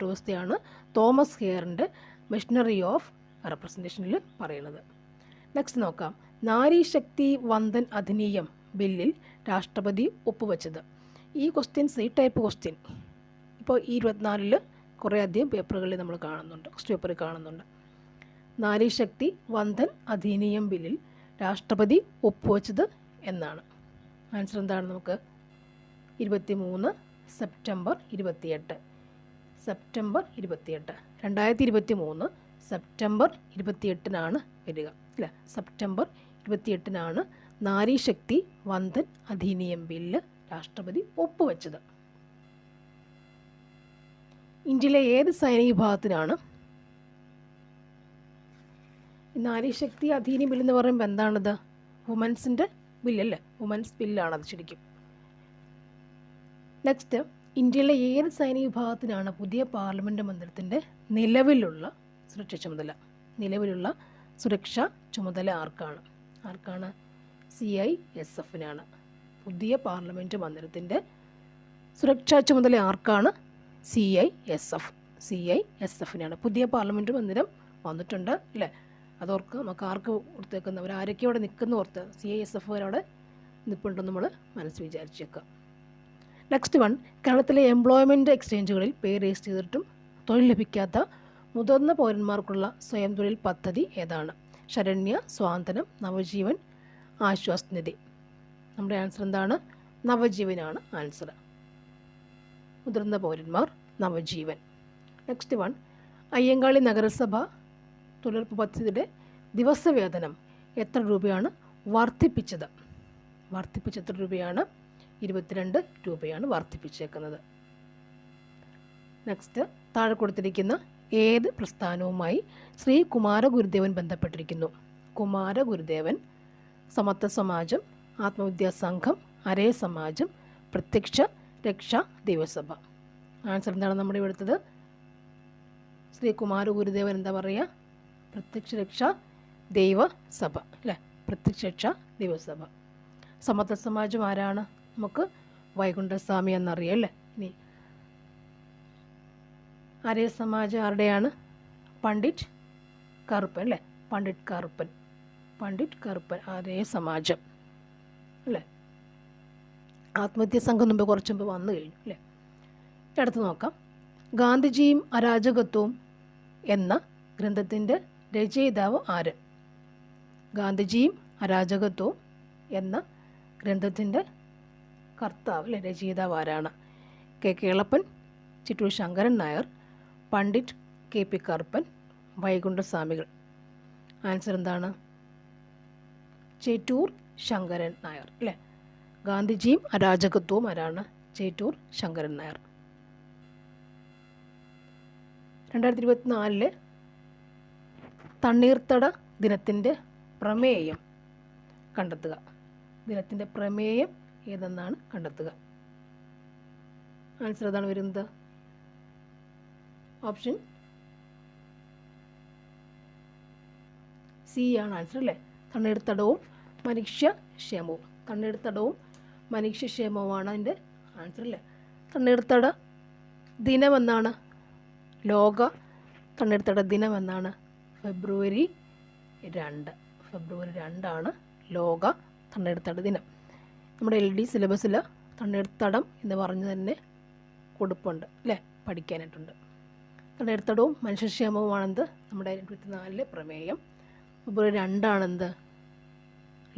വ്യവസ്ഥയാണ് തോമസ് ഹെയറിൻ്റെ മിഷനറി ഓഫ് റെപ്രസെൻറ്റേഷനിൽ പറയുന്നത്. നെക്സ്റ്റ് നോക്കാം. നാരീശക്തി വന്ദൻ അധിനിയം ബില്ലിൽ രാഷ്ട്രപതി ഒപ്പുവെച്ചത്. ഈ ടൈപ്പ് ക്വസ്റ്റ്യൻ ഇപ്പോൾ ഈ 24 കുറേ അധികം പേപ്പറുകളിൽ നമ്മൾ കാണുന്നുണ്ട്, ക്വസ്റ്റ്യൻ പേപ്പറിൽ കാണുന്നുണ്ട്. നാരീശക്തി വന്ദൻ അധിനിയം ബില്ലിൽ രാഷ്ട്രപതി ഒപ്പുവെച്ചത് എന്നാണ്. ആൻസർ എന്താണ്? നമുക്ക് 23 സെപ്റ്റംബർ 28 2023 സെപ്റ്റംബർ 28 വരിക അല്ലേ. സെപ്റ്റംബർ 28 നാരീശക്തി വന്ദൻ അധിനിയം ബില്ല് രാഷ്ട്രപതി ഒപ്പുവെച്ചത്. ഇന്ത്യയിലെ ഏത് സൈനിക വിഭാഗത്തിനാണ് നാരീശക്തി അധിനിയം ബില്ലെന്ന് പറയുമ്പോൾ എന്താണിത്? വുമൻസിൻ്റെ ബില്ലല്ലേ, വുമൻസ് ബില്ലാണത് ശരിക്കും. നെക്സ്റ്റ്, ഇന്ത്യയിലെ ഏത് സൈനിക വിഭാഗത്തിനാണ് പുതിയ പാർലമെൻറ്റ് മന്ദിരത്തിൻ്റെ നിലവിലുള്ള സുരക്ഷാ ചുമതല ആർക്കാണ്? CISFനാണ്. പുതിയ പാർലമെൻറ്റ് മന്ദിരത്തിൻ്റെ സുരക്ഷാ ചുമതല ആർക്കാണ്? CISFനാണ്. പുതിയ പാർലമെൻറ്റ് മന്ദിരം വന്നിട്ടുണ്ട് അല്ലേ. അതോർക്ക് നമുക്ക് ആർക്ക് കൊടുത്തേക്കുന്നവർ ആരൊക്കെ അവിടെ നിൽക്കുന്ന ഓർത്ത് CISF അവിടെ നിൽപ്പുണ്ടെന്ന് നമ്മൾ മനസ്സ് വിചാരിച്ചേക്കുക. നെക്സ്റ്റ് വൺ, കേരളത്തിലെ എംപ്ലോയ്മെൻറ്റ് എക്സ്ചേഞ്ചുകളിൽ പേര് രജിസ്റ്റർ ചെയ്തിട്ടും തൊഴിൽ ലഭിക്കാത്ത മുതിർന്ന പൗരന്മാർക്കുള്ള സ്വയം തൊഴിൽ പദ്ധതി ഏതാണ്? ശരണ്യ, സ്വാന്തനം, നവജീവൻ, ആശ്വാസ് നിധി. നമ്മുടെ ആൻസർ എന്താണ്? നവജീവനാണ് ആൻസർ. മുതിർന്ന പൗരന്മാർ നവജീവൻ. നെക്സ്റ്റ് വൺ, അയ്യങ്കാളി നഗരസഭ തൊഴിലുറപ്പ് പദ്ധതിയുടെ ദിവസവേതനം എത്ര രൂപയാണ് വർദ്ധിപ്പിച്ചത്? എത്ര രൂപയാണ്? 22 രൂപയാണ് വർദ്ധിപ്പിച്ചേക്കുന്നത്. നെക്സ്റ്റ്, താഴെ കൊടുത്തിരിക്കുന്ന ഏത് പ്രസ്ഥാനവുമായി ശ്രീ കുമാരഗുരുദേവൻ ബന്ധപ്പെട്ടിരിക്കുന്നു? കുമാരഗുരുദേവൻ സമത്വ സമാജം, ആത്മവിദ്യാസംഘം, അരേ സമാജം, പ്രത്യക്ഷ രക്ഷാ ദൈവസഭ. ആൻസർ എന്താണ് നമ്മുടെ എടുത്തത്? ശ്രീ കുമാരഗുരുദേവൻ എന്താ പറയുക? പ്രത്യക്ഷ രക്ഷാ ദൈവസഭ അല്ലേ. പ്രത്യക്ഷ രക്ഷാ ദൈവസഭ. സമത്വ സമാജം ആരാണ്? നമുക്ക് വൈകുണ്ഠസ്വാമി എന്നറിയാം അല്ലേ. ഇനി ആര്യ സമാജം ആരുടെയാണ്? പണ്ഡിറ്റ് കറുപ്പൻ അല്ലേ. പണ്ഡിറ്റ് കറുപ്പൻ ആര്യ സമാജം അല്ലേ. ആത്മഹത്യാ സംഘം കുറച്ച് മുമ്പ് വന്നു കഴിഞ്ഞു അല്ലേ. അടുത്ത് നോക്കാം. ഗാന്ധിജിയും അരാജകത്വവും എന്ന ഗ്രന്ഥത്തിൻ്റെ രചയിതാവ് ആര്? ഗാന്ധിജിയും അരാജകത്വവും എന്ന ഗ്രന്ഥത്തിൻ്റെ കർത്താവ് അല്ലെ, രചയിതാവ് ആരാണ്? കേളപ്പൻ, ചിറ്റൂർ ശങ്കരൻ നായർ, പണ്ഡിറ്റ് KP കറുപ്പൻ, വൈകുണ്ഠസ്വാമികൾ. ആൻസർ എന്താണ്? ചേറ്റൂർ ശങ്കരൻ നായർ അല്ലേ. ഗാന്ധിജിയും അരാജകത്വവും ആരാണ്? ചേറ്റൂർ ശങ്കരൻ നായർ. 2024 തണ്ണീർത്തട ദിനത്തിൻ്റെ പ്രമേയം കണ്ടെത്തുക. ദിനത്തിൻ്റെ പ്രമേയം ഏതെന്നാണ് കണ്ടെത്തുക. ആൻസർ ഏതാണ് വരുന്നത്? ഓപ്ഷൻ C ആണ് ആൻസർ അല്ലേ. തണ്ണീർത്തടവും മനുഷ്യക്ഷേമവുമാണ് അതിൻ്റെ ആൻസർ അല്ലേ. തണ്ണീർത്തട ദിനമെന്നാണ്? ലോക തണ്ണീർത്തട ദിനമെന്നാണ്? ഫെബ്രുവരി 2 ലോക തണ്ണീർത്തട ദിനം. നമ്മുടെ LD സിലബസിൽ തണ്ണീർത്തടം എന്ന് പറഞ്ഞ് തന്നെ കൊടുപ്പുണ്ട് അല്ലേ, പഠിക്കാനായിട്ടുണ്ട്. തണ്ണീർത്തടവും മനുഷ്യക്ഷേമവുമാണെന്ത്? നമ്മുടെ 24 പ്രമേയം. ഫെബ്രുവരി 2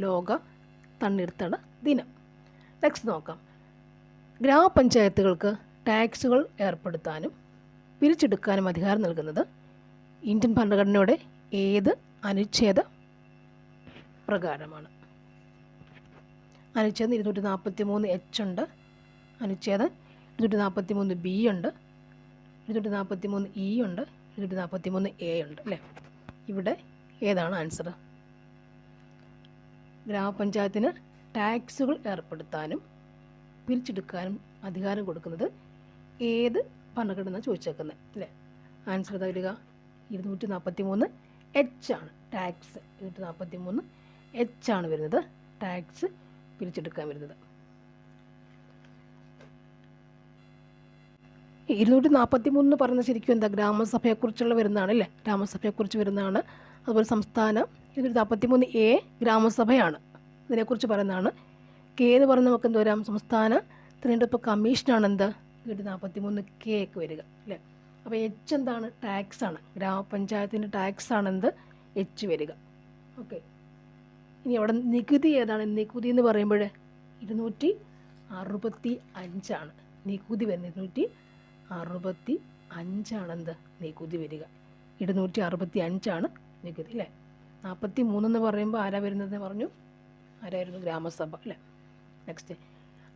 ലോക തണ്ണീർത്തട ദിനം. നെക്സ്റ്റ് നോക്കാം. ഗ്രാമപഞ്ചായത്തുകൾക്ക് ടാക്സുകൾ ഏർപ്പെടുത്താനും പിരിച്ചെടുക്കാനും അധികാരം നൽകുന്നത് ഇന്ത്യൻ ഭരണഘടനയുടെ ഏത് അനുച്ഛേദ പ്രകാരമാണ്? അനുച്ഛേദം 243H ഉണ്ട്, അനുച്ഛേദം 243B ഉണ്ട്, 243E ഉണ്ട്, 243A ഉണ്ട് അല്ലേ. ഇവിടെ ഏതാണ് ആൻസർ? ഗ്രാമപഞ്ചായത്തിന് ടാക്സുകൾ ഏർപ്പെടുത്താനും പിരിച്ചെടുക്കാനും അധികാരം കൊടുക്കുന്നത് ഏത് ഭരണഘടന ചോദിച്ചേക്കുന്നത് അല്ലേ? ആൻസർ ഏതാ വരിക? 243 എച്ച് ആണ് ടാക്സ്. 243 എച്ച് ആണ് വരുന്നത് ടാക്സ് പിരിച്ചെടുക്കാൻ വരുന്നത്. 243 എന്ന് പറയുന്നത് ശരിക്കും എന്താ? ഗ്രാമസഭയെക്കുറിച്ചുള്ള വരുന്നതാണ് അല്ലേ? ഗ്രാമസഭയെക്കുറിച്ച് വരുന്നതാണ്. അതുപോലെ സംസ്ഥാനം 243A ഗ്രാമസഭയാണ്, ഇതിനെക്കുറിച്ച് പറയുന്നതാണ്. കെ എന്ന് പറയുന്നത് നമുക്ക് എന്ത് വരാം? സംസ്ഥാന തിരഞ്ഞെടുപ്പ് കമ്മീഷനാണ് എന്ത്? 243K ഒക്കെ വരിക അല്ലേ? അപ്പോൾ എച്ച് എന്താണ്? ടാക്സ് ആണ്. ഗ്രാമപഞ്ചായത്തിൻ്റെ ടാക്സ് ആണ് എന്ത്? എച്ച് വരിക. ഓക്കെ. ഇനി അവിടെ നികുതി ഏതാണ്? നികുതി എന്ന് പറയുമ്പോൾ 265 ആണ് നികുതി വരുന്നത്. 265 എന്ത്? നികുതി വരിക. 265 ആണ് നികുതി അല്ലേ? 43 എന്ന് പറയുമ്പോൾ ആരാ വരുന്നത് പറഞ്ഞു? ആരായിരുന്നു? ഗ്രാമസഭ അല്ലേ? നെക്സ്റ്റ്,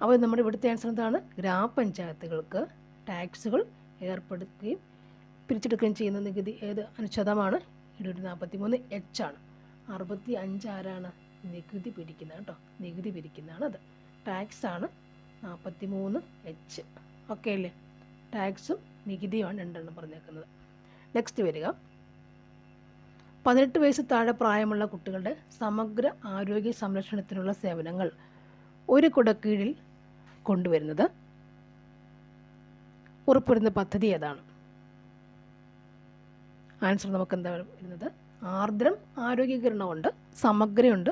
അപ്പോൾ നമ്മുടെ ഇവിടുത്തെ ആൻസർ എന്താണ്? ഗ്രാമപഞ്ചായത്തുകൾക്ക് ടാക്സുകൾ ഏർപ്പെടുത്തുകയും പിരിച്ചെടുക്കുകയും ചെയ്യുന്ന നികുതി ഏത് അനുച്ഛേദമാണ്? 243 എച്ച് ആണ്. 65 ആരാണ്? നികുതി പിരിക്കുന്നത് കേട്ടോ, നികുതി പിരിക്കുന്നതാണ് അത്. ടാക്സ് ആണ് 43 എച്ച്. ഓക്കെ അല്ലേ? ടാക്സും നികുതിയുമാണ് രണ്ടെണ്ണം പറഞ്ഞേക്കുന്നത്. നെക്സ്റ്റ് വരിക, 18 വയസ്സ് താഴെ പ്രായമുള്ള കുട്ടികളുടെ സമഗ്ര ആരോഗ്യ സംരക്ഷണത്തിനുള്ള സേവനങ്ങൾ ഒരു കുടക്കീഴിൽ കൊണ്ടുവരുന്നത് ഉറപ്പുവരുന്ന പദ്ധതി ഏതാണ്? ആൻസർ നമുക്ക് എന്താ വരുന്നത്? ആർദ്രം ആരോഗ്യകിരണമുണ്ട്, സമഗ്രയുണ്ട്,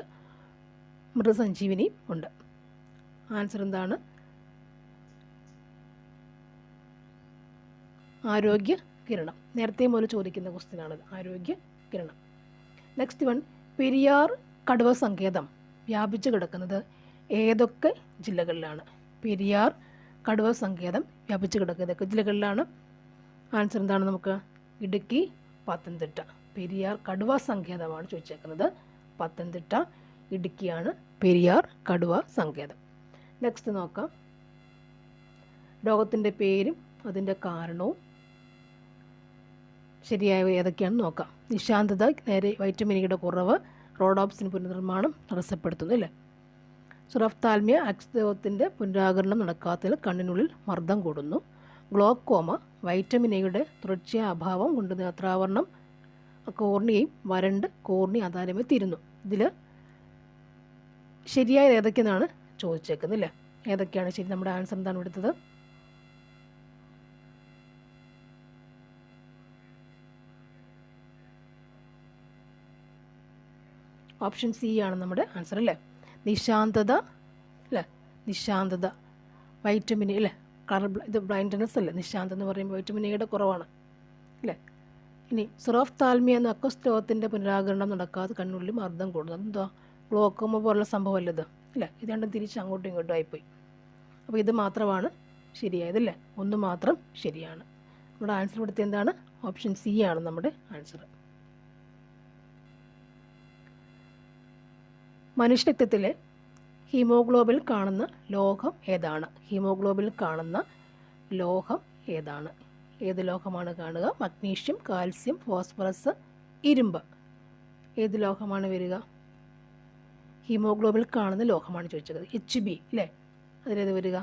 മൃതസഞ്ജീവിനി ഉണ്ട്. ആൻസർ എന്താണ്? ആരോഗ്യ കിരണം. നേരത്തെ മുതൽ ചോദിക്കുന്ന ക്വസ്റ്റ്യനാണത്, ആരോഗ്യ കിരണം. നെക്സ്റ്റ് വൺ, പെരിയാർ കടുവ സങ്കേതം വ്യാപിച്ചു കിടക്കുന്നത് ഏതൊക്കെ ജില്ലകളിലാണ്? പെരിയാർ കടുവ സങ്കേതം വ്യാപിച്ചു കിടക്കുന്നത് ഏതൊക്കെ ജില്ലകളിലാണ്? ആൻസർ എന്താണ് നമുക്ക്? ഇടുക്കി, പത്തനംതിട്ട. പെരിയാർ കടുവ സങ്കേതമാണ് ചോദിച്ചേക്കുന്നത്. പത്തനംതിട്ട, ഇടുക്കിയാണ് പെരിയാർ കടുവ സങ്കേതം. നെക്സ്റ്റ് നോക്കാം, രോഗത്തിൻ്റെ പേരും അതിൻ്റെ കാരണവും ശരിയായവ ഏതൊക്കെയാണെന്ന് നോക്കാം. നിശാന്തത, നേരെ വൈറ്റമിൻ ഇയുടെ കുറവ്, റോഡോപ്സിൻ പുനർനിർമ്മാണം തടസ്സപ്പെടുത്തുന്നു അല്ലേ? സുറഫ്താൽമിയ, അക്സ്ദവത്തിൻ്റെ പുനരാകരണം നടക്കാത്തതിൽ കണ്ണിനുള്ളിൽ മർദ്ദം കൂടുന്നു. ഗ്ലോക്കോമ, വൈറ്റമിൻ എയുടെ തുടർച്ചയായ അഭാവം കൊണ്ട് നേത്രാവരണം കോർണിയയും വരണ്ട് കോർണിയ അധാരമായി തീരുന്നു. ഇതിൽ ശരിയായത് ഏതൊക്കെയെന്നാണ് ചോദിച്ചേക്കുന്നില്ലേ? ഏതൊക്കെയാണ് ശരി? നമ്മുടെ ആൻസർ എന്താണ് എടുത്തത്? ഓപ്ഷൻ സി ആണ് നമ്മുടെ ആൻസർ അല്ലേ? നിശാന്തത അല്ലേ? നിശാന്തത, വൈറ്റമിൻ എ അല്ലേ? കളർ ഇത് ബ്ലൈൻഡ്നെസ് അല്ലേ? നിശാന്തത എന്ന് പറയുമ്പോൾ വൈറ്റമിൻ എയുടെ കുറവാണ് അല്ലേ? ഇനി സുറഫ്താൽമിയ എന്ന അക്വസ് രോഗത്തിൻ്റെ പുനരാകരണം നടക്കാതെ കണ്ണുള്ളിൽ മർദ്ദം കൂടുന്നത് എന്താ? ഗ്ലോക്കോമ പോലുള്ള സംഭവമല്ല ഇത് അല്ലേ? ഇത് രണ്ടും തിരിച്ച് അങ്ങോട്ടും ഇങ്ങോട്ടും ആയിപ്പോയി. അപ്പോൾ ഇത് മാത്രമാണ് ശരിയായതല്ലേ? ഒന്ന് മാത്രം ശരിയാണ്. നമ്മുടെ ആൻസർ ഇവിടുത്തെ എന്താണ്? ഓപ്ഷൻ സി ആണ് നമ്മുടെ ആൻസർ. മനുഷ്യരക്തത്തിലെ ഹീമോഗ്ലോബിൽ കാണുന്ന ലോഹം ഏതാണ്? ഹീമോഗ്ലോബിൽ കാണുന്ന ലോഹം ഏതാണ്? ഏത് ലോഹമാണ് കാണുക? മഗ്നീഷ്യം, കാൽസ്യം, ഫോസ്ഫറസ്, ഇരുമ്പ്. ഏത് ലോഹമാണ് വരിക? ഹീമോഗ്ലോബിൽ കാണുന്ന ലോഹമാണ് ചോദിച്ചത്. HB അല്ലേ? അതിലേത് വരിക?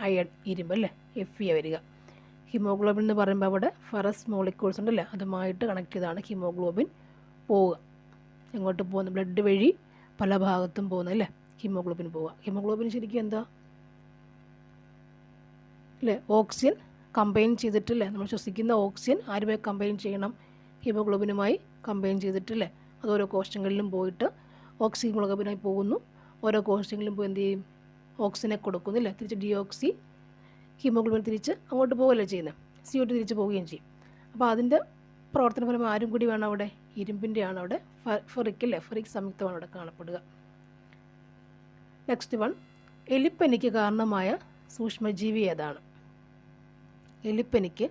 അയൺ, ഇരുമ്പ് അല്ലേ? Fe വരിക. ഹീമോഗ്ലോബിൻ എന്ന് പറയുമ്പോൾ അവിടെ ഫറസ് മോളിക്യൂൾസ് ഉണ്ടല്ലേ, അതുമായിട്ട് കണക്ട് ചെയ്താണ് ഹീമോഗ്ലോബിൻ പോവുക. എങ്ങോട്ട് പോകുന്നു? ബ്ലഡ് വഴി പല ഭാഗത്തും പോകുന്നത് അല്ലേ ഹീമോഗ്ലോബിൻ പോവുക. ഹീമോഗ്ലോബിൻ ശരിക്കും എന്താ അല്ലേ? ഓക്സിജൻ കമ്പൈൻ ചെയ്തിട്ടില്ലേ? നമ്മൾ ശ്വസിക്കുന്ന ഓക്സിജൻ ആരുമായി കമ്പൈൻ ചെയ്യണം? ഹീമോഗ്ലോബിനുമായി കമ്പൈൻ ചെയ്തിട്ടില്ലേ? അത് ഓരോ കോശങ്ങളിലും പോയിട്ട് ഓക്സിജൻ ഹീമോഗ്ലോബിനായി പോകുന്നു. ഓരോ കോശങ്ങളിലും പോയി എന്ത് ചെയ്യും? ഓക്സിജനെ കൊടുക്കുന്നില്ലേ? തിരിച്ച് ഡിയോക്സി ഹീമോഗ്ലോബിൻ തിരിച്ച് അങ്ങോട്ട് പോവുകയല്ലേ ചെയ്യുന്നത്? CO2 തിരിച്ച് പോവുകയും ചെയ്യും. അപ്പോൾ അതിൻ്റെ പ്രവർത്തനപരമായി ആരും കൂടി വേണം അവിടെ? ഇരുമ്പിൻ്റെ ആണ് അവിടെ. ഫെറിക് അല്ലേ? ഫെറിക് സംയുക്തമാണ് അവിടെ കാണപ്പെടുക. നെക്സ്റ്റ് വൺ, എലിപ്പനിക്ക് കാരണമായ സൂക്ഷ്മജീവി ഏതാണ്? എലിപ്പനിക്ക്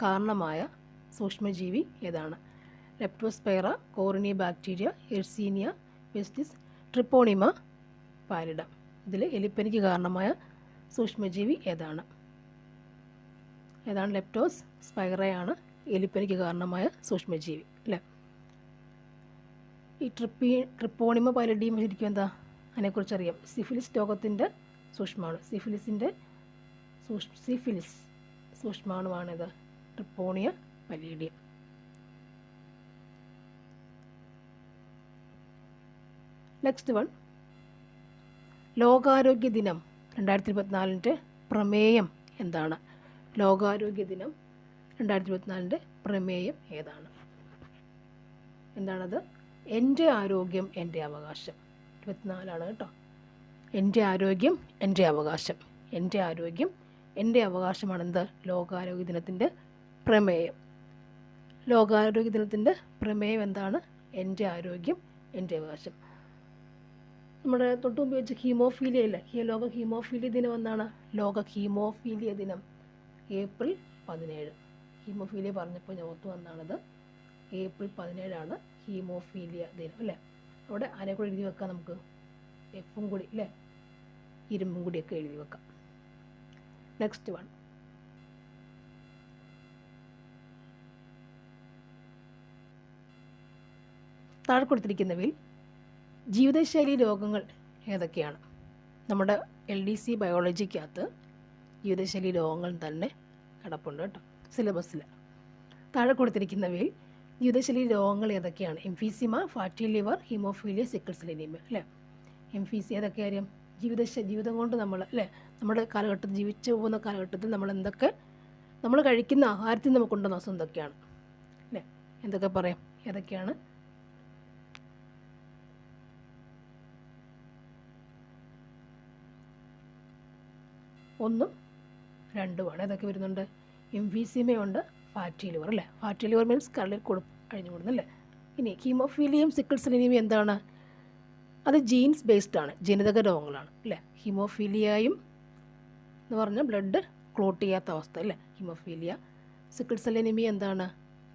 കാരണമായ സൂക്ഷ്മജീവി ഏതാണ്? Leptospira, corynebacteria, yersinia pestis, treponema pallidum. ഇതിൽ എലിപ്പനിക്ക് കാരണമായ സൂക്ഷ്മജീവി ഏതാണ്? ഏതാണ്? ലെപ്റ്റോസ് സ്പൈറയാണ് എലിപ്പനിക്ക് കാരണമായ സൂക്ഷ്മജീവി അല്ലേ? ഈ ട്രിപ്പോണിമ പാലിഡിയം ശരിക്കും എന്താ? അതിനെക്കുറിച്ച് അറിയാം. സിഫിലിസ് രോഗത്തിൻ്റെ സൂക്ഷ്മാണു. സിഫിലിസ് സൂക്ഷ്മാണുവാണിത്. ട്രിപ്പോണിയ പലീഡിയം. നെക്സ്റ്റ് വൺ, ലോകാരോഗ്യ ദിനം 2024 പ്രമേയം എന്താണ്? ലോകാരോഗ്യ ദിനം 2024 പ്രമേയം ഏതാണ്? എന്താണത്? എൻ്റെ ആരോഗ്യം എൻ്റെ അവകാശം. 24 കേട്ടോ. എൻ്റെ ആരോഗ്യം എൻ്റെ അവകാശം. എൻ്റെ ആരോഗ്യം എൻ്റെ അവകാശമാണെന്ത്? ലോകാരോഗ്യ ദിനത്തിൻ്റെ പ്രമേയം. ലോകാരോഗ്യ ദിനത്തിൻ്റെ പ്രമേയം എന്താണ്? എൻ്റെ ആരോഗ്യം എൻ്റെ അവകാശം. നമ്മുടെ തൊട്ട് മുമ്പ് വെച്ച് ഹീമോഫീലിയ ഇല്ല, ലോക ഹീമോഫീലിയ ദിനം എന്നാണ്? ലോക ഹീമോഫീലിയ ദിനം ഏപ്രിൽ 17. ഹീമോഫീലിയ പറഞ്ഞപ്പോൾ ഞാൻ ഓർത്തു വന്നാണത്. ഏപ്രിൽ 17 ഹീമോഫീലിയ ദിനം അല്ലേ? അവിടെ ആരെ കൂടെ എഴുതി വെക്കാം നമുക്ക്? എഫും കൂടി അല്ലേ, ഇരുമ്പും കൂടിയൊക്കെ എഴുതി വെക്കാം. നെക്സ്റ്റ് വൺ, താഴെ കൊടുത്തിരിക്കുന്നവയിൽ ജീവിതശൈലി രോഗങ്ങൾ ഏതൊക്കെയാണ്? നമ്മുടെ LDC ബയോളജിക്കകത്ത് ജീവിതശൈലി രോഗങ്ങൾ തന്നെ കിടപ്പുണ്ട് കേട്ടോ സിലബസിൽ. താഴെ കൊടുത്തിരിക്കുന്നവയിൽ ജീവിതശൈലി രോഗങ്ങൾ ഏതൊക്കെയാണ്? Emphysema, fatty liver, haemophilia, sickle cell anaemia അല്ലേ? എംഫീസി ഏതൊക്കെ കാര്യം? ജീവിതം കൊണ്ട് നമ്മൾ അല്ലേ, നമ്മുടെ കാലഘട്ടത്തിൽ ജീവിച്ചു പോകുന്ന കാലഘട്ടത്തിൽ നമ്മൾ എന്തൊക്കെ നമ്മൾ കഴിക്കുന്ന ആഹാരത്തിൽ നമുക്കുണ്ടെന്ന അസുഖം എന്തൊക്കെയാണ് അല്ലേ? എന്തൊക്കെ പറയാം? ഏതൊക്കെയാണ്? ഒന്നും രണ്ടുമാണ്. ഏതൊക്കെ വരുന്നുണ്ട്? എംഫീസിമയുണ്ട്, ഫാറ്റി ലിവർ അല്ലേ? ഫാറ്റി ലിവർ മീൻസ് കരളിൽ കൊഴുപ്പ് അഴിഞ്ഞു കൂടുന്നല്ലേ? ഇനി ഹീമോഫീലിയയും സിക്കിൾ സെൽ അനീമിയ എന്താണ്? അത് ജീൻസ് ബേസ്ഡ് ആണ്, ജനിതക രോഗങ്ങളാണ് അല്ലേ? ഹീമോഫീലിയയും എന്ന് പറഞ്ഞാൽ ബ്ലഡ് ക്ലോട്ട് ചെയ്യാത്ത അവസ്ഥ അല്ലേ? ഹീമോഫീലിയ. സിക്കിൾ സെൽ അനീമിയ എന്താണ്?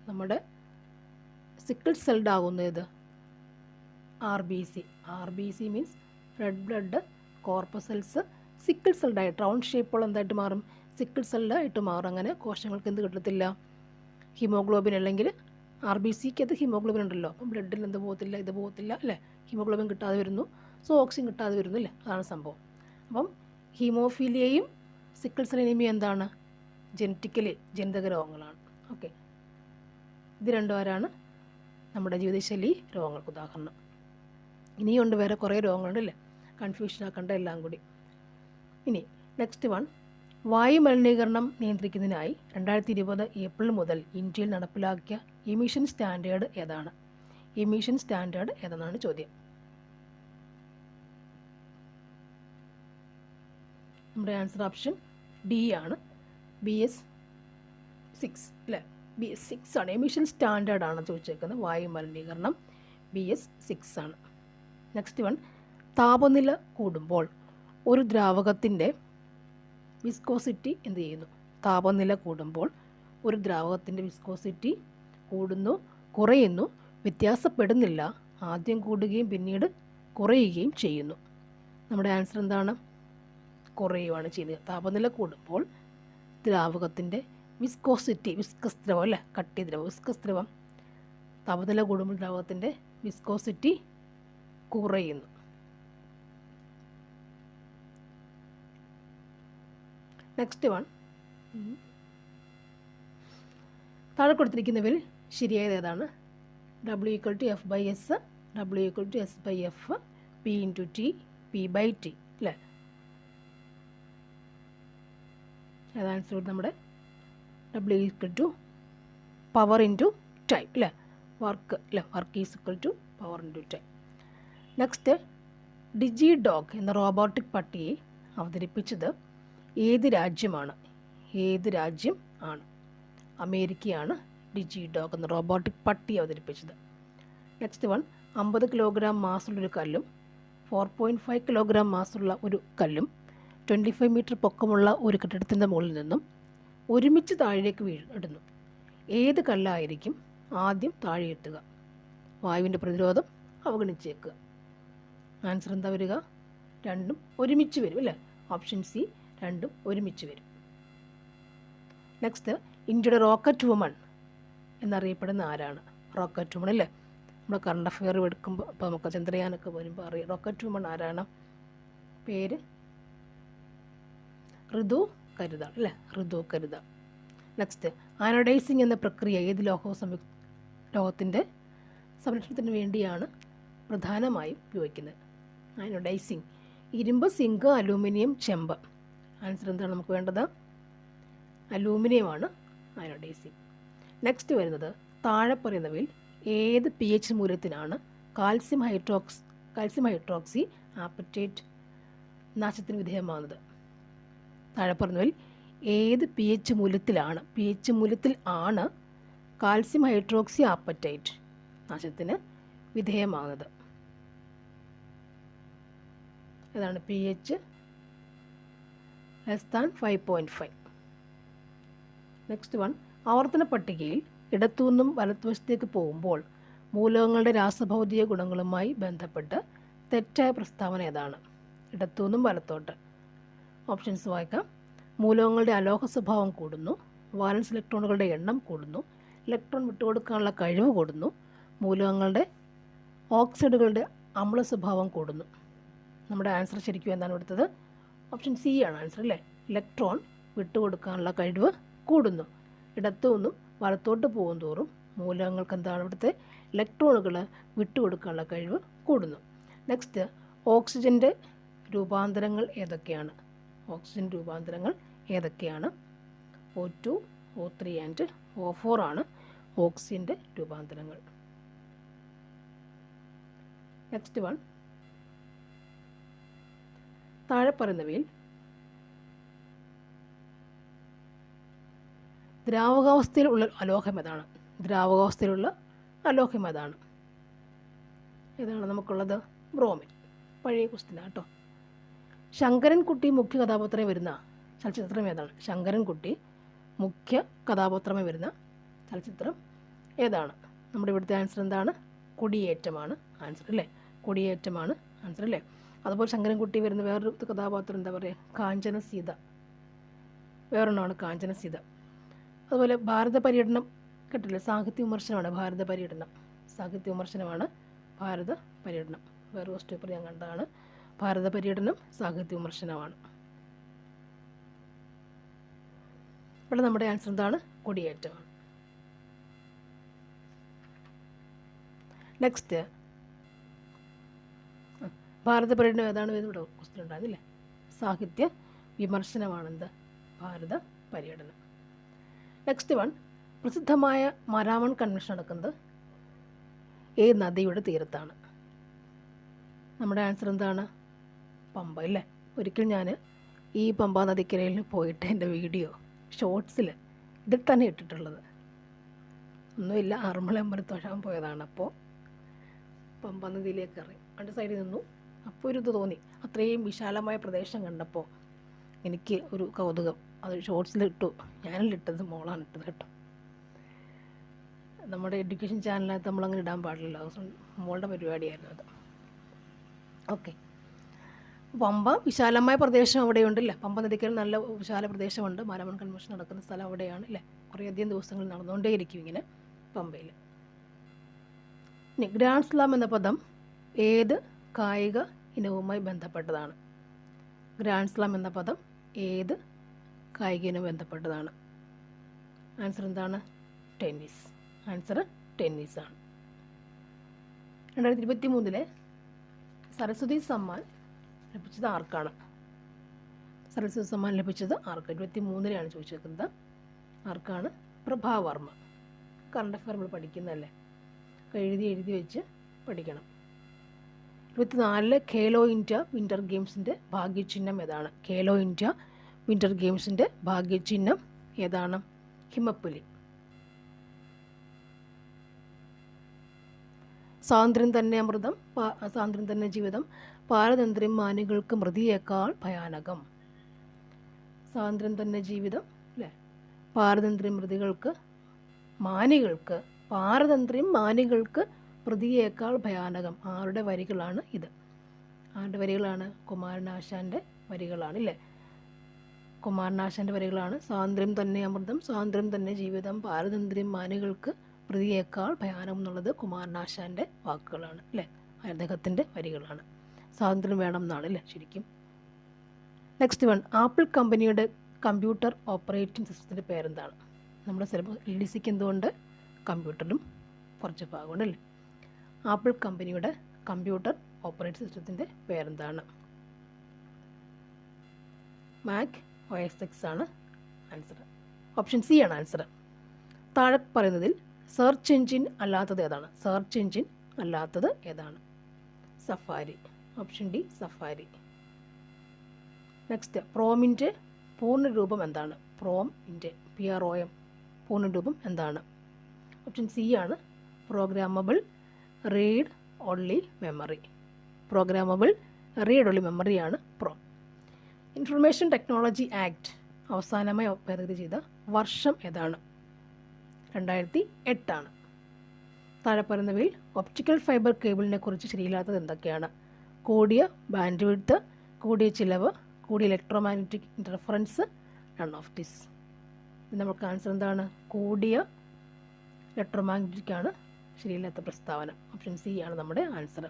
നമ്മുടെ സിക്കിൾ സെൽഡ് ആകുന്നത് RBC means red blood corpuscles sickle സെൽഡായിട്ട് റൗണ്ട് ഷേപ്പുള്ള എന്തായിട്ട് മാറും? സിക്കിൾ സെൽഡായിട്ട് മാറും. അങ്ങനെ കോശങ്ങൾക്ക് എന്ത് കിട്ടത്തില്ല? ഹീമോഗ്ലോബിൻ. അല്ലെങ്കിൽ RBCക്ക് അത് ഹീമോഗ്ലോബിൻ ഉണ്ടല്ലോ, അപ്പം ബ്ലഡിൽ എന്ത് പോകത്തില്ല, ഇത് പോകത്തില്ല അല്ലേ? ഹീമോഗ്ലോബിൻ കിട്ടാതെ വരുന്നു, സോ ഓക്സിജൻ കിട്ടാതെ വരുന്നു അല്ലേ? അതാണ് സംഭവം. അപ്പം ഹീമോഫീലിയയും സിക്കിൾ സെൽ അനീമിയ എന്താണ്? ജനിതക രോഗങ്ങളാണ്. ഓക്കെ, ഇത് രണ്ടും ആരാണ്? നമ്മുടെ ജീവിതശൈലി രോഗങ്ങൾക്ക് ഉദാഹരണം. ഇനിയുണ്ട് വേറെ കുറേ രോഗങ്ങളുണ്ട് അല്ലേ? കൺഫ്യൂഷൻ ആക്കേണ്ട എല്ലാം കൂടി. ഇനി നെക്സ്റ്റ് വൺ, വായു മലിനീകരണം നിയന്ത്രിക്കുന്നതിനായി 2020 ഏപ്രിൽ മുതൽ ഇന്ത്യയിൽ നടപ്പിലാക്കിയ എമിഷൻ സ്റ്റാൻഡേർഡ് ഏതാണ്? എമിഷൻ സ്റ്റാൻഡേർഡ് ഏതെന്നാണ് ചോദ്യം. നമ്മുടെ ആൻസർ ഓപ്ഷൻ ഡി ആണ്. BS6 അല്ലേ? BS6 ആണ്. എമിഷൻ സ്റ്റാൻഡേർഡ് ആണ് ചോദിച്ചേക്കുന്നത്. വായു മലിനീകരണം BS6 ആണ്. നെക്സ്റ്റ് വൺ, താപനില കൂടുമ്പോൾ ഒരു ദ്രാവകത്തിൻ്റെ വിസ്കോസിറ്റി എന്ത് ചെയ്യുന്നു? താപനില കൂടുമ്പോൾ ഒരു ദ്രാവകത്തിൻ്റെ വിസ്കോസിറ്റി കൂടുന്നു, കുറയുന്നു, വ്യത്യാസപ്പെടുന്നില്ല, ആദ്യം കൂടുകയും പിന്നീട് കുറയുകയും ചെയ്യുന്നു. നമ്മുടെ ആൻസർ എന്താണ്? കുറയുകയാണ് ചെയ്യുന്നത്. താപനില കൂടുമ്പോൾ ദ്രാവകത്തിൻ്റെ വിസ്കോസിറ്റി, വിസ്കസ് ദ്രവം അല്ലേ? കട്ടി ദ്രവം, വിസ്കസ് ദ്രവം. താപനില കൂടുമ്പോൾ ദ്രാവകത്തിൻ്റെ വിസ്കോസിറ്റി കുറയുന്നു. നെക്സ്റ്റ് വൺ, താഴെ കൊടുത്തിരിക്കുന്നവയിൽ ശരിയായത് ഏതാണ്? W=F/S, W=S/F, P×T, P/T അല്ലേ? ഏത് ആൻസർ? നമ്മുടെ W=Power × Time അല്ലേ? വർക്ക് അല്ലേ? Work =Power × Time. നെക്സ്റ്റ്, ഡിജിഡോഗ് എന്ന റോബോട്ടിക് പട്ടിയെ അവതരിപ്പിച്ചത് ഏത് രാജ്യമാണ്? അമേരിക്കയാണ് ഡിജിഡോഗ് എന്ന റോബോട്ടിക് പട്ടി അവതരിപ്പിച്ചത്. നെക്സ്റ്റ് വൺ, 50 കിലോഗ്രാം മാസുള്ളൊരു കല്ലും 4.5 കിലോഗ്രാം മാസുള്ള ഒരു കല്ലും 25 മീറ്റർ പൊക്കമുള്ള ഒരു കെട്ടിടത്തിൻ്റെ മുകളിൽ നിന്നും ഒരുമിച്ച് താഴേക്ക് ഇടുന്നു. ഏത് കല്ലായിരിക്കും ആദ്യം താഴെ എത്തുക? വായുവിൻ്റെ പ്രതിരോധം അവഗണിച്ചേക്കുക. ആൻസർ എന്താ വരിക? രണ്ടും ഒരുമിച്ച് വരും അല്ലേ? ഓപ്ഷൻ സി, രണ്ടും ഒരുമിച്ച് വരും. നെക്സ്റ്റ്, ഇന്ത്യയുടെ റോക്കറ്റ് വുമൺ എന്നറിയപ്പെടുന്ന ആരാണ്? റോക്കറ്റ് വുമൺ അല്ലേ? നമ്മുടെ കറണ്ട് അഫെയർ എടുക്കുമ്പോൾ ഇപ്പോൾ നമുക്ക് ചന്ദ്രയാനൊക്കെ വരുമ്പോൾ അറിയാം റോക്കറ്റ് വുമൺ ആരാണ്? പേര് ഋതു കരുതാൾ അല്ലേ, ഋതു കരുതാൾ. നെക്സ്റ്റ്, ആനോഡൈസിങ് എന്ന പ്രക്രിയ ഏത് ലോഹത്തിൻ്റെ സംരക്ഷണത്തിന് വേണ്ടിയാണ് പ്രധാനമായും ഉപയോഗിക്കുന്നത്? ആനോഡൈസിങ് ഇരുമ്പ്, സിങ്ക്, അലൂമിനിയം, ചെമ്പ്. ആൻസർ എന്താണ് നമുക്ക് വേണ്ടത്? അലൂമിനിയമാണ് ആനോഡൈസിങ്. നെക്സ്റ്റ് വരുന്നത്, താഴെ പറയുന്നവയിൽ ഏത് pH മൂല്യത്തിനാണ് കാൽസ്യം ഹൈഡ്രോക്സി ആപ്പറ്റേറ്റ് നാശത്തിന് വിധേയമാകുന്നത്? താഴെ പറഞ്ഞവയിൽ ഏത് pH മൂല്യത്തിൽ ആണ് കാൽസ്യം ഹൈഡ്രോക്സി ആപ്പറ്റൈറ്റ് നാശത്തിന് വിധേയമാകുന്നത്? ഏതാണ്? pH less than 5.5. Next one, ആവർത്തന പട്ടികയിൽ ഇടത്തുനിന്നും വലത്തുവശത്തേക്ക് പോകുമ്പോൾ മൂലകങ്ങളുടെ രാസഭൗതിക ഗുണങ്ങളുമായി ബന്ധപ്പെട്ട് തെറ്റായ പ്രസ്താവന ഏതാണ്? ഇടത്തുനിന്നും വലത്തോട്ട്. ഓപ്ഷൻസ് വായിക്കാം. മൂലകങ്ങളുടെ അലോഹ സ്വഭാവം കൂടുന്നു, വാലൻസ് ഇലക്ട്രോണുകളുടെ എണ്ണം കൂടുന്നു, ഇലക്ട്രോൺ വിട്ടുകൊടുക്കാനുള്ള കഴിവ് കൂടുന്നു, മൂലകങ്ങളുടെ ഓക്സൈഡുകളുടെ അമ്ല സ്വഭാവം കൂടുന്നു. നമ്മുടെ ആൻസർ ശരിക്കും എന്താണ് എടുത്തത്? ഓപ്ഷൻ സി ആണ് ആൻസർ അല്ലേ. ഇലക്ട്രോൺ വിട്ടുകൊടുക്കാനുള്ള കഴിവ് കൂടുന്നു. ഇടത്തുനിന്നും വലത്തോട്ട് പോകും തോറും മൂലകങ്ങൾക്ക് എന്താണ് ഇവിടുത്തെ ഇലക്ട്രോണുകൾ വിട്ടുകൊടുക്കാനുള്ള കഴിവ് കൂടുന്നു. നെക്സ്റ്റ്, ഓക്സിജൻ്റെ രൂപാന്തരങ്ങൾ ഏതൊക്കെയാണ്? O2, O3 ആൻഡ് O4 ആണ് ഓക്സിജൻ്റെ രൂപാന്തരങ്ങൾ. നെക്സ്റ്റ് വൺ, താഴെ പറയുന്നവയിൽ ദ്രാവകാവസ്ഥയിലുള്ള അലോഹം ഏതാണ്? ഏതാണ് നമുക്കുള്ളത്? ബ്രോമിൻ. പഴയ ക്വസ്റ്റ്യൻ കേട്ടോ. ശങ്കരൻകുട്ടി മുഖ്യ കഥാപാത്രമായി വരുന്ന ചലച്ചിത്രം ഏതാണ്? ഏതാണ്? നമ്മുടെ ഇവിടുത്തെ ആൻസർ എന്താണ്? കൊടിയേറ്റമാണ് ആൻസർ അല്ലേ. അതുപോലെ ശങ്കരൻകുട്ടി വരുന്ന വേറൊരു കഥാപാത്രം എന്താ പറയുക? കാഞ്ചനസീത. വേറൊരെണ്ണമാണ് കാഞ്ചനസീത. അതുപോലെ ഭാരത പര്യടനം കേട്ടില്ലേ? സാഹിത്യ വിമർശനമാണ് ഭാരത പര്യടനം. വേറെ ക്വസ്റ്റ്യൻ പേപ്പർ ഞാൻ കണ്ടതാണ്. ഭാരത പര്യടനം സാഹിത്യ വിമർശനമാണ്. ഇവിടെ നമ്മുടെ ആൻസർ എന്താണ്? കൊടിയേറ്റമാണ്. നെക്സ്റ്റ്, ഭാരത പര്യടനം ഏതാണ്? ഇവിടെ ക്വസ്റ്റ്യൻ ഉണ്ടായിരുന്നില്ലേ? സാഹിത്യ വിമർശനമാണെന്ത്? ഭാരത പര്യടനം. നെക്സ്റ്റ് വൺ, പ്രസിദ്ധമായ മരാമൺ കൺവെൻഷൻ നടക്കുന്നത് ഏത് നദിയുടെ തീരത്താണ്? നമ്മുടെ ആൻസർ എന്താണ്? പമ്പ അല്ലേ. ഒരിക്കൽ ഞാൻ ഈ പമ്പ നദിക്കരയിൽ പോയിട്ട് എൻ്റെ വീഡിയോ ഷോർട്സിൽ ഇതിൽ തന്നെ ഇട്ടിട്ടുള്ളത്. ഒന്നുമില്ല, ആറന്മുള അമ്പലത്തിൽ തൊഴാൻ പോയതാണ്. അപ്പോൾ പമ്പ നദിയിലേക്ക് ഇറങ്ങി രണ്ട് സൈഡിൽ നിന്നു. അപ്പോൾ ഒരു ഇത് തോന്നി, അത്രയും വിശാലമായ പ്രദേശം കണ്ടപ്പോൾ എനിക്ക് ഒരു കൗതുകം. അത് ഷോർട്സിലിട്ടു. ഞാനിലിട്ടത് മോളാണ് ഇട്ടത് കേട്ടോ. നമ്മുടെ എഡ്യൂക്കേഷൻ ചാനലിനകത്ത് നമ്മളങ്ങനെ ഇടാൻ പാടില്ലല്ലോ. മോളുടെ പരിപാടിയായിരുന്നു അത്. ഓക്കെ, പമ്പ വിശാലമായ പ്രദേശം അവിടെയുണ്ടല്ലേ. പമ്പ നദിക്കൽ നല്ല വിശാല പ്രദേശമുണ്ട്. മരാമൺ കൺവെൻഷൻ നടക്കുന്ന സ്ഥലം അവിടെയാണ് അല്ലേ. കുറേയധികം ദിവസങ്ങൾ നടന്നുകൊണ്ടേയിരിക്കും ഇങ്ങനെ പമ്പയിൽ. ഗ്രാൻഡ് സ്ലാം എന്ന പദം ഏത് കായിക ഇനവുമായി ബന്ധപ്പെട്ടതാണ്? ആൻസർ എന്താണ്? ടെന്നീസ്. ടെന്നീസാണ്. 2023 സരസ്വതി സമ്മാൻ ലഭിച്ചത് ആർക്കാണ്? 23 ചോദിച്ചേക്കുന്നത്. ആർക്കാണ്? പ്രഭാവർമ്മ. കറണ്ട് അഫയർ നമ്മൾ പഠിക്കുന്നതല്ലേ, എഴുതി വെച്ച് പഠിക്കണം. 24 ഖേലോ ഇന്ത്യ വിൻ്റർ ഗെയിംസിൻ്റെ ഭാഗ്യചിഹ്നം ഏതാണ്? ഹിമപ്പുലി. സ്വാതന്ത്ര്യം തന്നെ അമൃതം, സ്വാതന്ത്ര്യം തന്നെ ജീവിതം, പാരതന്ത്ര്യം മാനികൾക്ക് മൃതിയേക്കാൾ ഭയാനകം. സ്വാതന്ത്ര്യം തന്നെ ജീവിതം അല്ലേ. പാരതന്ത്ര്യം മാനികൾക്ക് പ്രതിയേക്കാൾ ഭയാനകം. ആരുടെ വരികളാണ് ഇത്? കുമാരനാശാൻ്റെ വരികളാണ് അല്ലേ. സ്വാതന്ത്ര്യം തന്നെ അമൃതം, സ്വാതന്ത്ര്യം തന്നെ ജീവിതം, പാരതന്ത്ര്യം മാനികൾക്ക് പ്രതിയേക്കാൾ ഭയാനകം എന്നുള്ളത് കുമാരനാശാൻ്റെ വാക്കുകളാണ് അല്ലേ. അദ്ദേഹത്തിൻ്റെ വരികളാണ്. സ്വാതന്ത്ര്യം വേണം എന്നാണ് അല്ലേ ശരിക്കും. നെക്സ്റ്റ് വൺ, ആപ്പിൾ കമ്പനിയുടെ കമ്പ്യൂട്ടർ ഓപ്പറേറ്റിംഗ് സിസ്റ്റത്തിൻ്റെ പേരെന്താണ്? നമ്മുടെ സിലബസ് LDCക്ക് എന്തുകൊണ്ട് കമ്പ്യൂട്ടറിലും കുറച്ച് ഭാഗമുണ്ടല്ലേ. ആപ്പിൾ കമ്പനിയുടെ കമ്പ്യൂട്ടർ ഓപ്പറേറ്റിംഗ് സിസ്റ്റത്തിൻ്റെ പേരെന്താണ്? മാക് OS X ആണ് ആൻസർ. ഓപ്ഷൻ സി ആണ് ആൻസർ. താഴെ പറയുന്നതിൽ സെർച്ച് എഞ്ചിൻ അല്ലാത്തത് ഏതാണ്? സെർച്ച് എഞ്ചിൻ അല്ലാത്തത് ഏതാണ്? Safari. Option D Safari. Next, പ്രോമിൻ്റെ പൂർണ്ണരൂപം എന്താണ്? പ്രോമിൻ്റെ PROM പൂർണ്ണരൂപം എന്താണ്? ഓപ്ഷൻ സി ആണ് programmable read only memory. Programmable read only മെമ്മറിയാണ് പ്രോം. ഇൻഫർമേഷൻ ടെക്നോളജി ആക്ട് അവസാനമായി ഭേദഗതി ചെയ്ത വർഷം ഏതാണ്? 2008 ആണ്. താഴെ പറയുന്നവയിൽ ഒപ്റ്റിക്കൽ ഫൈബർ കേബിളിനെ കുറിച്ച് ശരിയില്ലാത്തത് എന്തൊക്കെയാണ്? കൂടിയ ബാൻഡ് വിഡ്ത്ത്, കൂടിയ ചിലവ്, കൂടിയ electromagnetic interference, none of this. നമുക്ക് ആൻസർ എന്താണ്? കൂടിയ ഇലക്ട്രോമാഗ്നറ്റിക് ആണ് ശരിയില്ലാത്ത പ്രസ്താവന. ഓപ്ഷൻ സി ആണ് നമ്മുടെ ആൻസർ.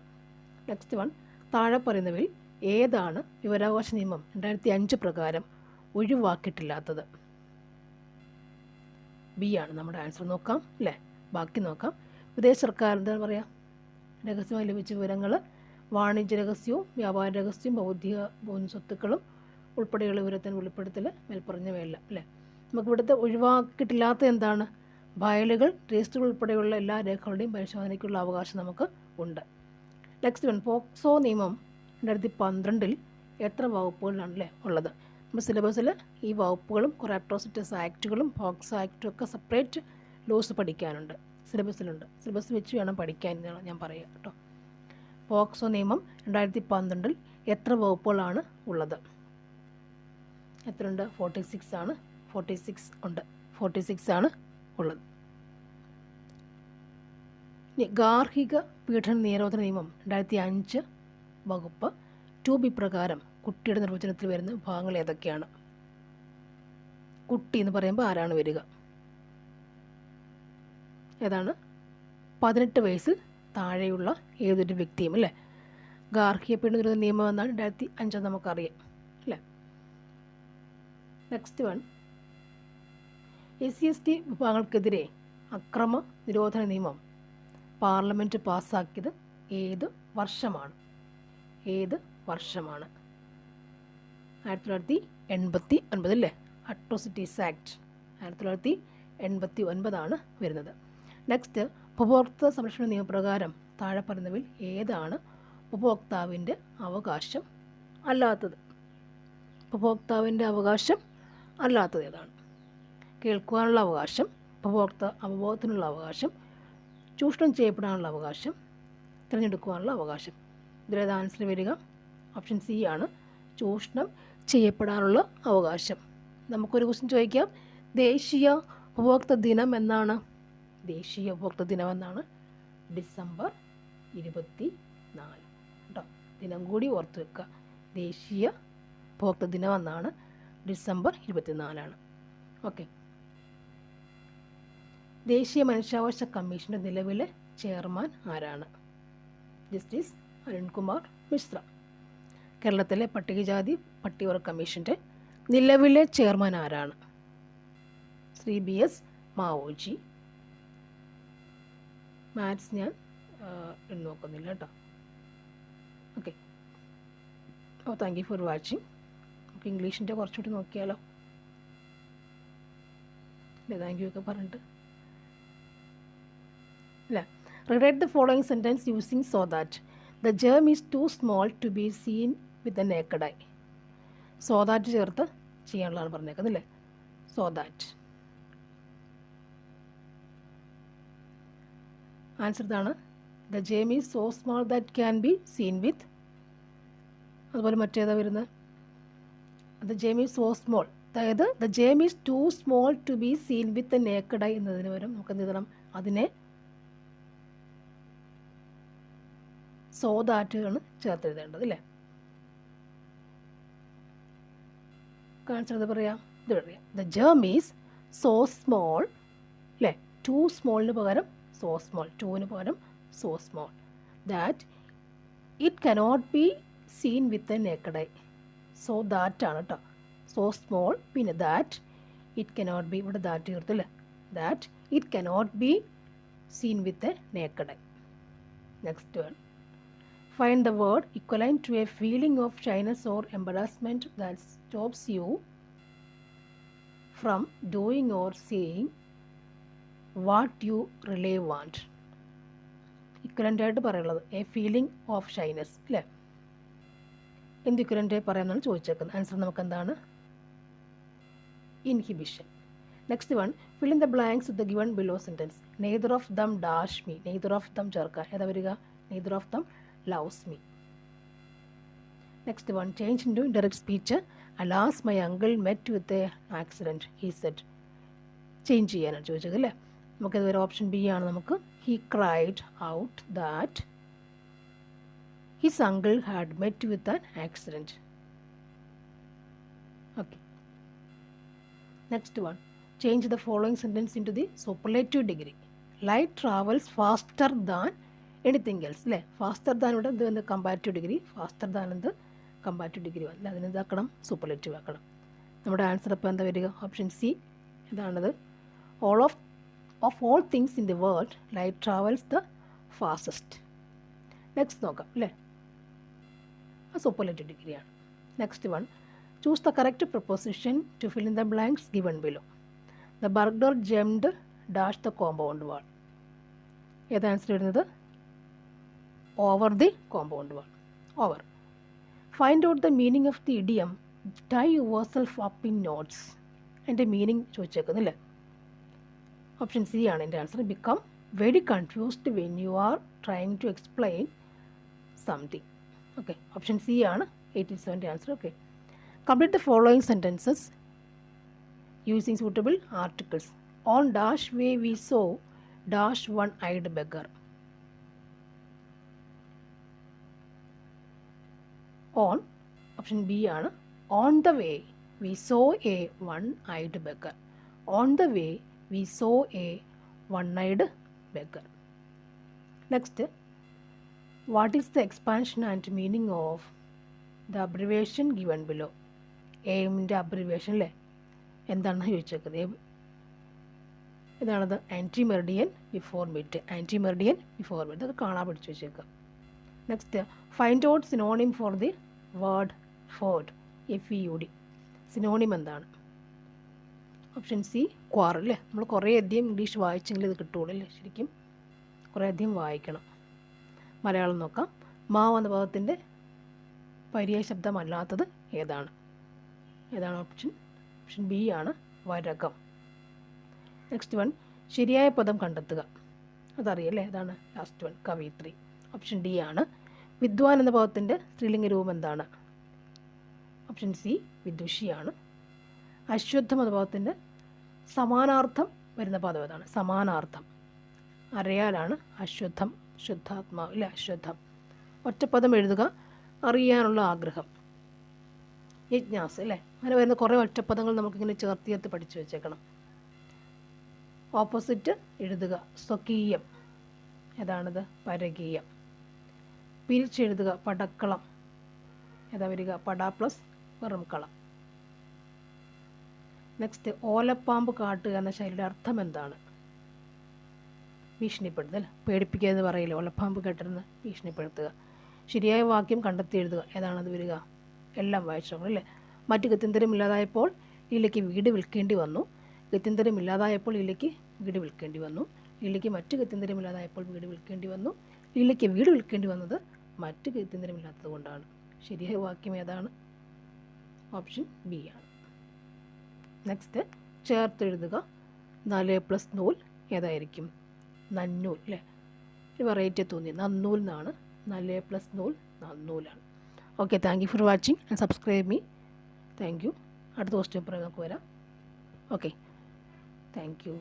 നെക്സ്റ്റ് വൺ, താഴെ പറയുന്നവയിൽ ഏതാണ് വിവരാവകാശ നിയമം 2005 പ്രകാരം ഒഴിവാക്കിയിട്ടില്ലാത്തത്? ബി ആണ് നമ്മുടെ ആൻസർ. നോക്കാം അല്ലേ, ബാക്കി നോക്കാം. വിദേശ സർക്കാർ എന്താ പറയുക? രഹസ്യമായി ലഭിച്ച വിവരങ്ങൾ വാണിജ്യ രഹസ്യവും വ്യാപാര രഹസ്യവും ബൗദ്ധിക സ്വത്തുക്കളും ഉൾപ്പെടെയുള്ള വിവരത്തിന് വെളിപ്പെടുത്തൽ മേൽപ്പറഞ്ഞവയല്ല അല്ലേ. നമുക്ക് ഇവിടുത്തെ ഒഴിവാക്കിയിട്ടില്ലാത്ത എന്താണ്? ഫയലുകൾ, രജിസ്റ്ററുകൾ ഉൾപ്പെടെയുള്ള എല്ലാ രേഖകളുടെയും പരിശോധനയ്ക്കുള്ള അവകാശം നമുക്ക് ഉണ്ട്. നെക്സ്റ്റ് വൺ, പോക്സോ നിയമം 2012 എത്ര വകുപ്പുകളിലാണ് അല്ലേ ഉള്ളത്? നമ്മുടെ സിലബസിൽ ഈ വകുപ്പുകളും കുറേ അട്രോസിറ്റീസ് ആക്റ്റുകളും പോക്സോ ആക്റ്റും ഒക്കെ സെപ്പറേറ്റ് ലോസ് പഠിക്കാനുണ്ട്, സിലബസിലുണ്ട്. സിലബസ് വെച്ച് വേണം പഠിക്കാൻ എന്നാണ് ഞാൻ പറയുക കേട്ടോ. പോക്സോ നിയമം 2012 എത്ര വകുപ്പുകളാണ് ഉള്ളത്? എത്രയുണ്ട്? 46 ആണ്. 46 ഉണ്ട്. 46 ആണ് ഉള്ളത്. ഗാർഹിക പീഡന നിരോധന നിയമം 2005 വകുപ്പ് 2B പ്രകാരം കുട്ടിയുടെ നിർവചനത്തിൽ വരുന്ന ഭാഗങ്ങൾ ഏതൊക്കെയാണ്? കുട്ടി എന്ന് പറയുമ്പോൾ ആരാണ് വരിക? ഏതാണ്? 18 വയസ്സിൽ താഴെയുള്ള ഏതൊരു വ്യക്തിയും അല്ലേ. ഗാർഹിക പീഡന നിരോധന നിയമം എന്നാണ് 2005 നമുക്കറിയാം അല്ലേ. നെക്സ്റ്റ് വൺ, SC/ST വിഭാഗങ്ങൾക്കെതിരെ അക്രമ നിരോധന നിയമം പാർലമെൻറ്റ് പാസ്സാക്കിയത് ഏത് വർഷമാണ്? ഏത് വർഷമാണ്? 1989 അല്ലേ. അട്രോസിറ്റീസ് ആക്ട് 1989 വരുന്നത്. നെക്സ്റ്റ്, ഉപഭോക്തൃ സംരക്ഷണ നിയമപ്രകാരം താഴെ പറയുന്നവയിൽ ഏതാണ് ഉപഭോക്താവിൻ്റെ അവകാശം അല്ലാത്തത്? ഉപഭോക്താവിൻ്റെ അവകാശം അല്ലാത്തത് ഏതാണ്? കേൾക്കുവാനുള്ള അവകാശം, അവബോധത്തിനുള്ള അവകാശം, ചൂഷണം ചെയ്യപ്പെടാനുള്ള അവകാശം, തിരഞ്ഞെടുക്കുവാനുള്ള അവകാശം. ഇതിലേത് ആൻസർ വരിക? ഓപ്ഷൻ സി ആണ് ചൂഷണം ചെയ്യപ്പെടാനുള്ള അവകാശം. നമുക്കൊരു ക്വസ്റ്റ്യൻ ചോദിക്കാം, ദേശീയ ഉപഭോക്തൃ ദിനം എന്നാണ്? ദേശീയ ഉപഭോക്തൃ ദിനം എന്നാണ് ഡിസംബർ 24 കേട്ടോ. ദിനം കൂടി ഓർത്ത് വെക്കുക. ദേശീയ ഉപഭോക്തൃ ദിനം എന്നാണ് ഡിസംബർ 24. ഓക്കെ. ദേശീയ മനുഷ്യാവകാശ കമ്മീഷൻ്റെ നിലവിലെ ചെയർമാൻ ആരാണ്? ജസ്റ്റിസ് അരുൺകുമാർ മിശ്ര. കേരളത്തിലെ പട്ടികജാതി പട്ടികവർഗ കമ്മീഷൻ്റെ നിലവിലെ ചെയർമാൻ ആരാണ്? ശ്രീ BS മാവോജി. മാത്സ് ഞാൻ നോക്കുന്നില്ല കേട്ടോ. Okay. Thank you for watching. നമുക്ക് ഇംഗ്ലീഷിൻ്റെ കുറച്ചുകൂടി നോക്കിയാലോ അല്ലേ? താങ്ക് യു ഒക്കെ പറഞ്ഞിട്ട് അല്ലേ. Read the following sentence using so that the germ is too small to be seen with the naked eye. So that ചേർത്ത് ചെയ്യാനുള്ളതാണ് പറഞ്ഞേക്കുന്നത് അല്ലേ. സോ ദാറ്റ് ആൻസർ ഇതാണ്. The germ is so small that can be seen with. അതുപോലെ മറ്റേതാ വരുന്നത്? The germ is so small, അതായത് the germ is too small to be seen with the naked eye എന്നതിന് പകരം നമുക്ക് എന്ത് ചെയ്യണം? അതിനെ സോ ദാറ്റ് ആണ് ചേർത്തെഴുതേണ്ടത് അല്ലേ. കാണിച്ചത് പറയാം, ഇത് പറയാം. The germ is so small അല്ലേ. ടു സ്മോളിന് പകരം സോ സ്മോൾ, ടുവിന് പകരം so small that it cannot be seen with a naked eye. So that ആണ് കേട്ടോ. സോ സ്മോൾ, പിന്നെ ദാറ്റ് ഇറ്റ് കനോട്ട് ബി, ഇവിടെ ദാറ്റ് ചേർത്തല്ലേ, that it cannot be seen with a naked eye. Next one, find the word equivalent to a feeling of shyness or embarrassment that stops you from doing or saying what you really want. ഇക്വലൻ്റായിട്ട് പറയുള്ളത് a feeling of shyness അല്ലേ, എന്ത് ഇക്വലൻ്റായി പറയാമെന്നാണ് ചോദിച്ചേക്കുന്നത്. Answer നമുക്ക് എന്താണ്? Inhibition. Next one, fill in the blanks with the given below sentence. Neither of them dash me, neither of them ചേർക്കുക, ഏതാ വരിക? Neither of them loves me. Next one, change into indirect speech. Alas my uncle met with a accident he said. Change ചെയ്യാനാണ് ചോദിച്ചത് അല്ലേ. നമുക്കത് ഒരു option B ആണ്. നമുക്ക് he cried out that his uncle had met with an accident. Okay. Next one, change the following sentence into the superlative degree. Light travels faster than anything else അല്ലേ. Faster than ഇവിടെ എന്ത് comparative degree, faster than എന്ത് comparative degree അല്ല, അതിനെന്താക്കണം? Superlative ആക്കണം. നമ്മുടെ answer ഇപ്പോൾ എന്താ വരിക? Option C. ഇതാണത്. All of all things in the world light travels the fastest. Next നോക്കാം അല്ലേ, ആ സൂപ്പർലേറ്റീവ് ഡിഗ്രിയാണ്. Next one, choose the correct preposition to fill in the blanks given below. The burglar jumped dash the compound wall. ഏത് answer വരുന്നത്? Over the compound wall. Over. Find out the meaning of the idiom tie yourself up in knots. എൻ്റെ meaning ചോദിച്ചേക്കുന്നില്ലേ. Option C ആണ് എൻ്റെ answer. Become very confused when you are trying to explain something. Okay, option C ആണ് 87ൻ്റെ answer. Okay, complete the following sentences using suitable articles. On dash way we saw dash one eyed beggar. On, option B ആണ്. On the way we saw a one eyed beggar. On the way we saw a one-eyed beggar. Next, what is the expansion and meaning of the abbreviation given below? എയിമിൻ്റെ abbreviation അല്ലേ, എന്താണെന്ന് ചോദിച്ചേക്കുന്നത്. ഇതാണത് ante meridian before mid. Ante meridian before mid അത് കാണാൻ പഠിച്ചു വെച്ചേക്കുക. Next, find out synonym for the word feud. FEUD. Synonym എന്താണ്? ഓപ്ഷൻ സി, ക്വാറൽ അല്ലേ. നമ്മൾ കുറേ അധികം ഇംഗ്ലീഷ് വായിച്ചെങ്കിൽ ഇത് കിട്ടുള്ളൂ അല്ലേ. ശരിക്കും കുറേ അധികം വായിക്കണം. മലയാളം നോക്കാം. മാവ് എന്ന പദത്തിൻ്റെ പര്യായ ശബ്ദമല്ലാത്തത് ഏതാണ്? ഏതാണ് ഓപ്ഷൻ ബി ആണ്, വരകം. നെക്സ്റ്റ് വൺ, ശരിയായ പദം കണ്ടെത്തുക. അതറിയല്ലേ, ഏതാണ്? ലാസ്റ്റ് വൺ, കവയിത്രി. ഓപ്ഷൻ ഡി ആണ്. വിദ്വാൻ എന്ന പദത്തിൻ്റെ സ്ത്രീലിംഗ രൂപം എന്താണ്? Option C, വിദുഷിയാണ്. അശ്വത്ഥം എന്ന പദത്തിൻ്റെ സമാനാർത്ഥം വരുന്ന പദം ഏതാണ്? സമാനാർത്ഥം. അറിയാലാണ് അശ്വത്ഥം, ശുദ്ധാത്മാവ് ഇല്ല, അശ്വത്ഥം. ഒറ്റപ്പദം എഴുതുക. അറിയാനുള്ള ആഗ്രഹം, ജിജ്ഞാസ അല്ലേ. അങ്ങനെ വരുന്ന കുറേ ഒറ്റപ്പദങ്ങൾ നമുക്കിങ്ങനെ ചേർത്ത് പഠിച്ചു വെച്ചേക്കണം. ഓപ്പോസിറ്റ് എഴുതുക. സ്വകീയം, ഏതാണിത്? പരകീയം. പിരിച്ചെഴുതുക. പടക്കളം, ഏതാ വരിക? പട പ്ലസ് വെറും കളം. നെക്സ്റ്റ്, ഓലപ്പാമ്പ് കാട്ടുക എന്ന ശൈലിയുടെ അർത്ഥം എന്താണ്? ഭീഷണിപ്പെടുത്തുക, പേടിപ്പിക്കുക എന്ന് പറയില്ല. ഓലപ്പാമ്പ് കേട്ടിരുന്ന് ഭീഷണിപ്പെടുത്തുക. ശരിയായ വാക്യം കണ്ടെത്തി എഴുതുക. ഏതാണത് വരിക? എല്ലാം വായിച്ചോളൂ അല്ലേ. മറ്റ് ഗത്യന്തരമില്ലാതായപ്പോൾ ലീലയ്ക്ക് വീട് വിൽക്കേണ്ടി വന്നു. ഗത്യന്തരമില്ലാതായപ്പോൾ ലീലയ്ക്ക് വീട് വിൽക്കേണ്ടി വന്നു. ലീലയ്ക്ക് മറ്റ് ഗത്യന്തരമില്ലാതായപ്പോൾ വീട് വിൽക്കേണ്ടി വന്നു. ലീലയ്ക്ക് വീട് വിൽക്കേണ്ടി വന്നത് മറ്റ് ഗത്യന്തരമില്ലാത്തത് കൊണ്ടാണ്. ശരിയായ വാക്യം ഏതാണ്? ഓപ്ഷൻ ബി ആണ്. നെക്സ്റ്റ്, ചേർത്തെഴുതുക. 4+ നൂൽ ഏതായിരിക്കും? നന്നൂൽ അല്ലേ. ഒരു വെറൈറ്റി തോന്നി, നന്നൂൽ എന്നാണ്. 4+ നൂൽ നന്നൂലാണ്. Okay, thank you for watching and subscribe me. Thank you. അടുത്ത ക്വസ്റ്റ്യൻ പറയാൻ നമുക്ക് വരാം. Okay, thank U.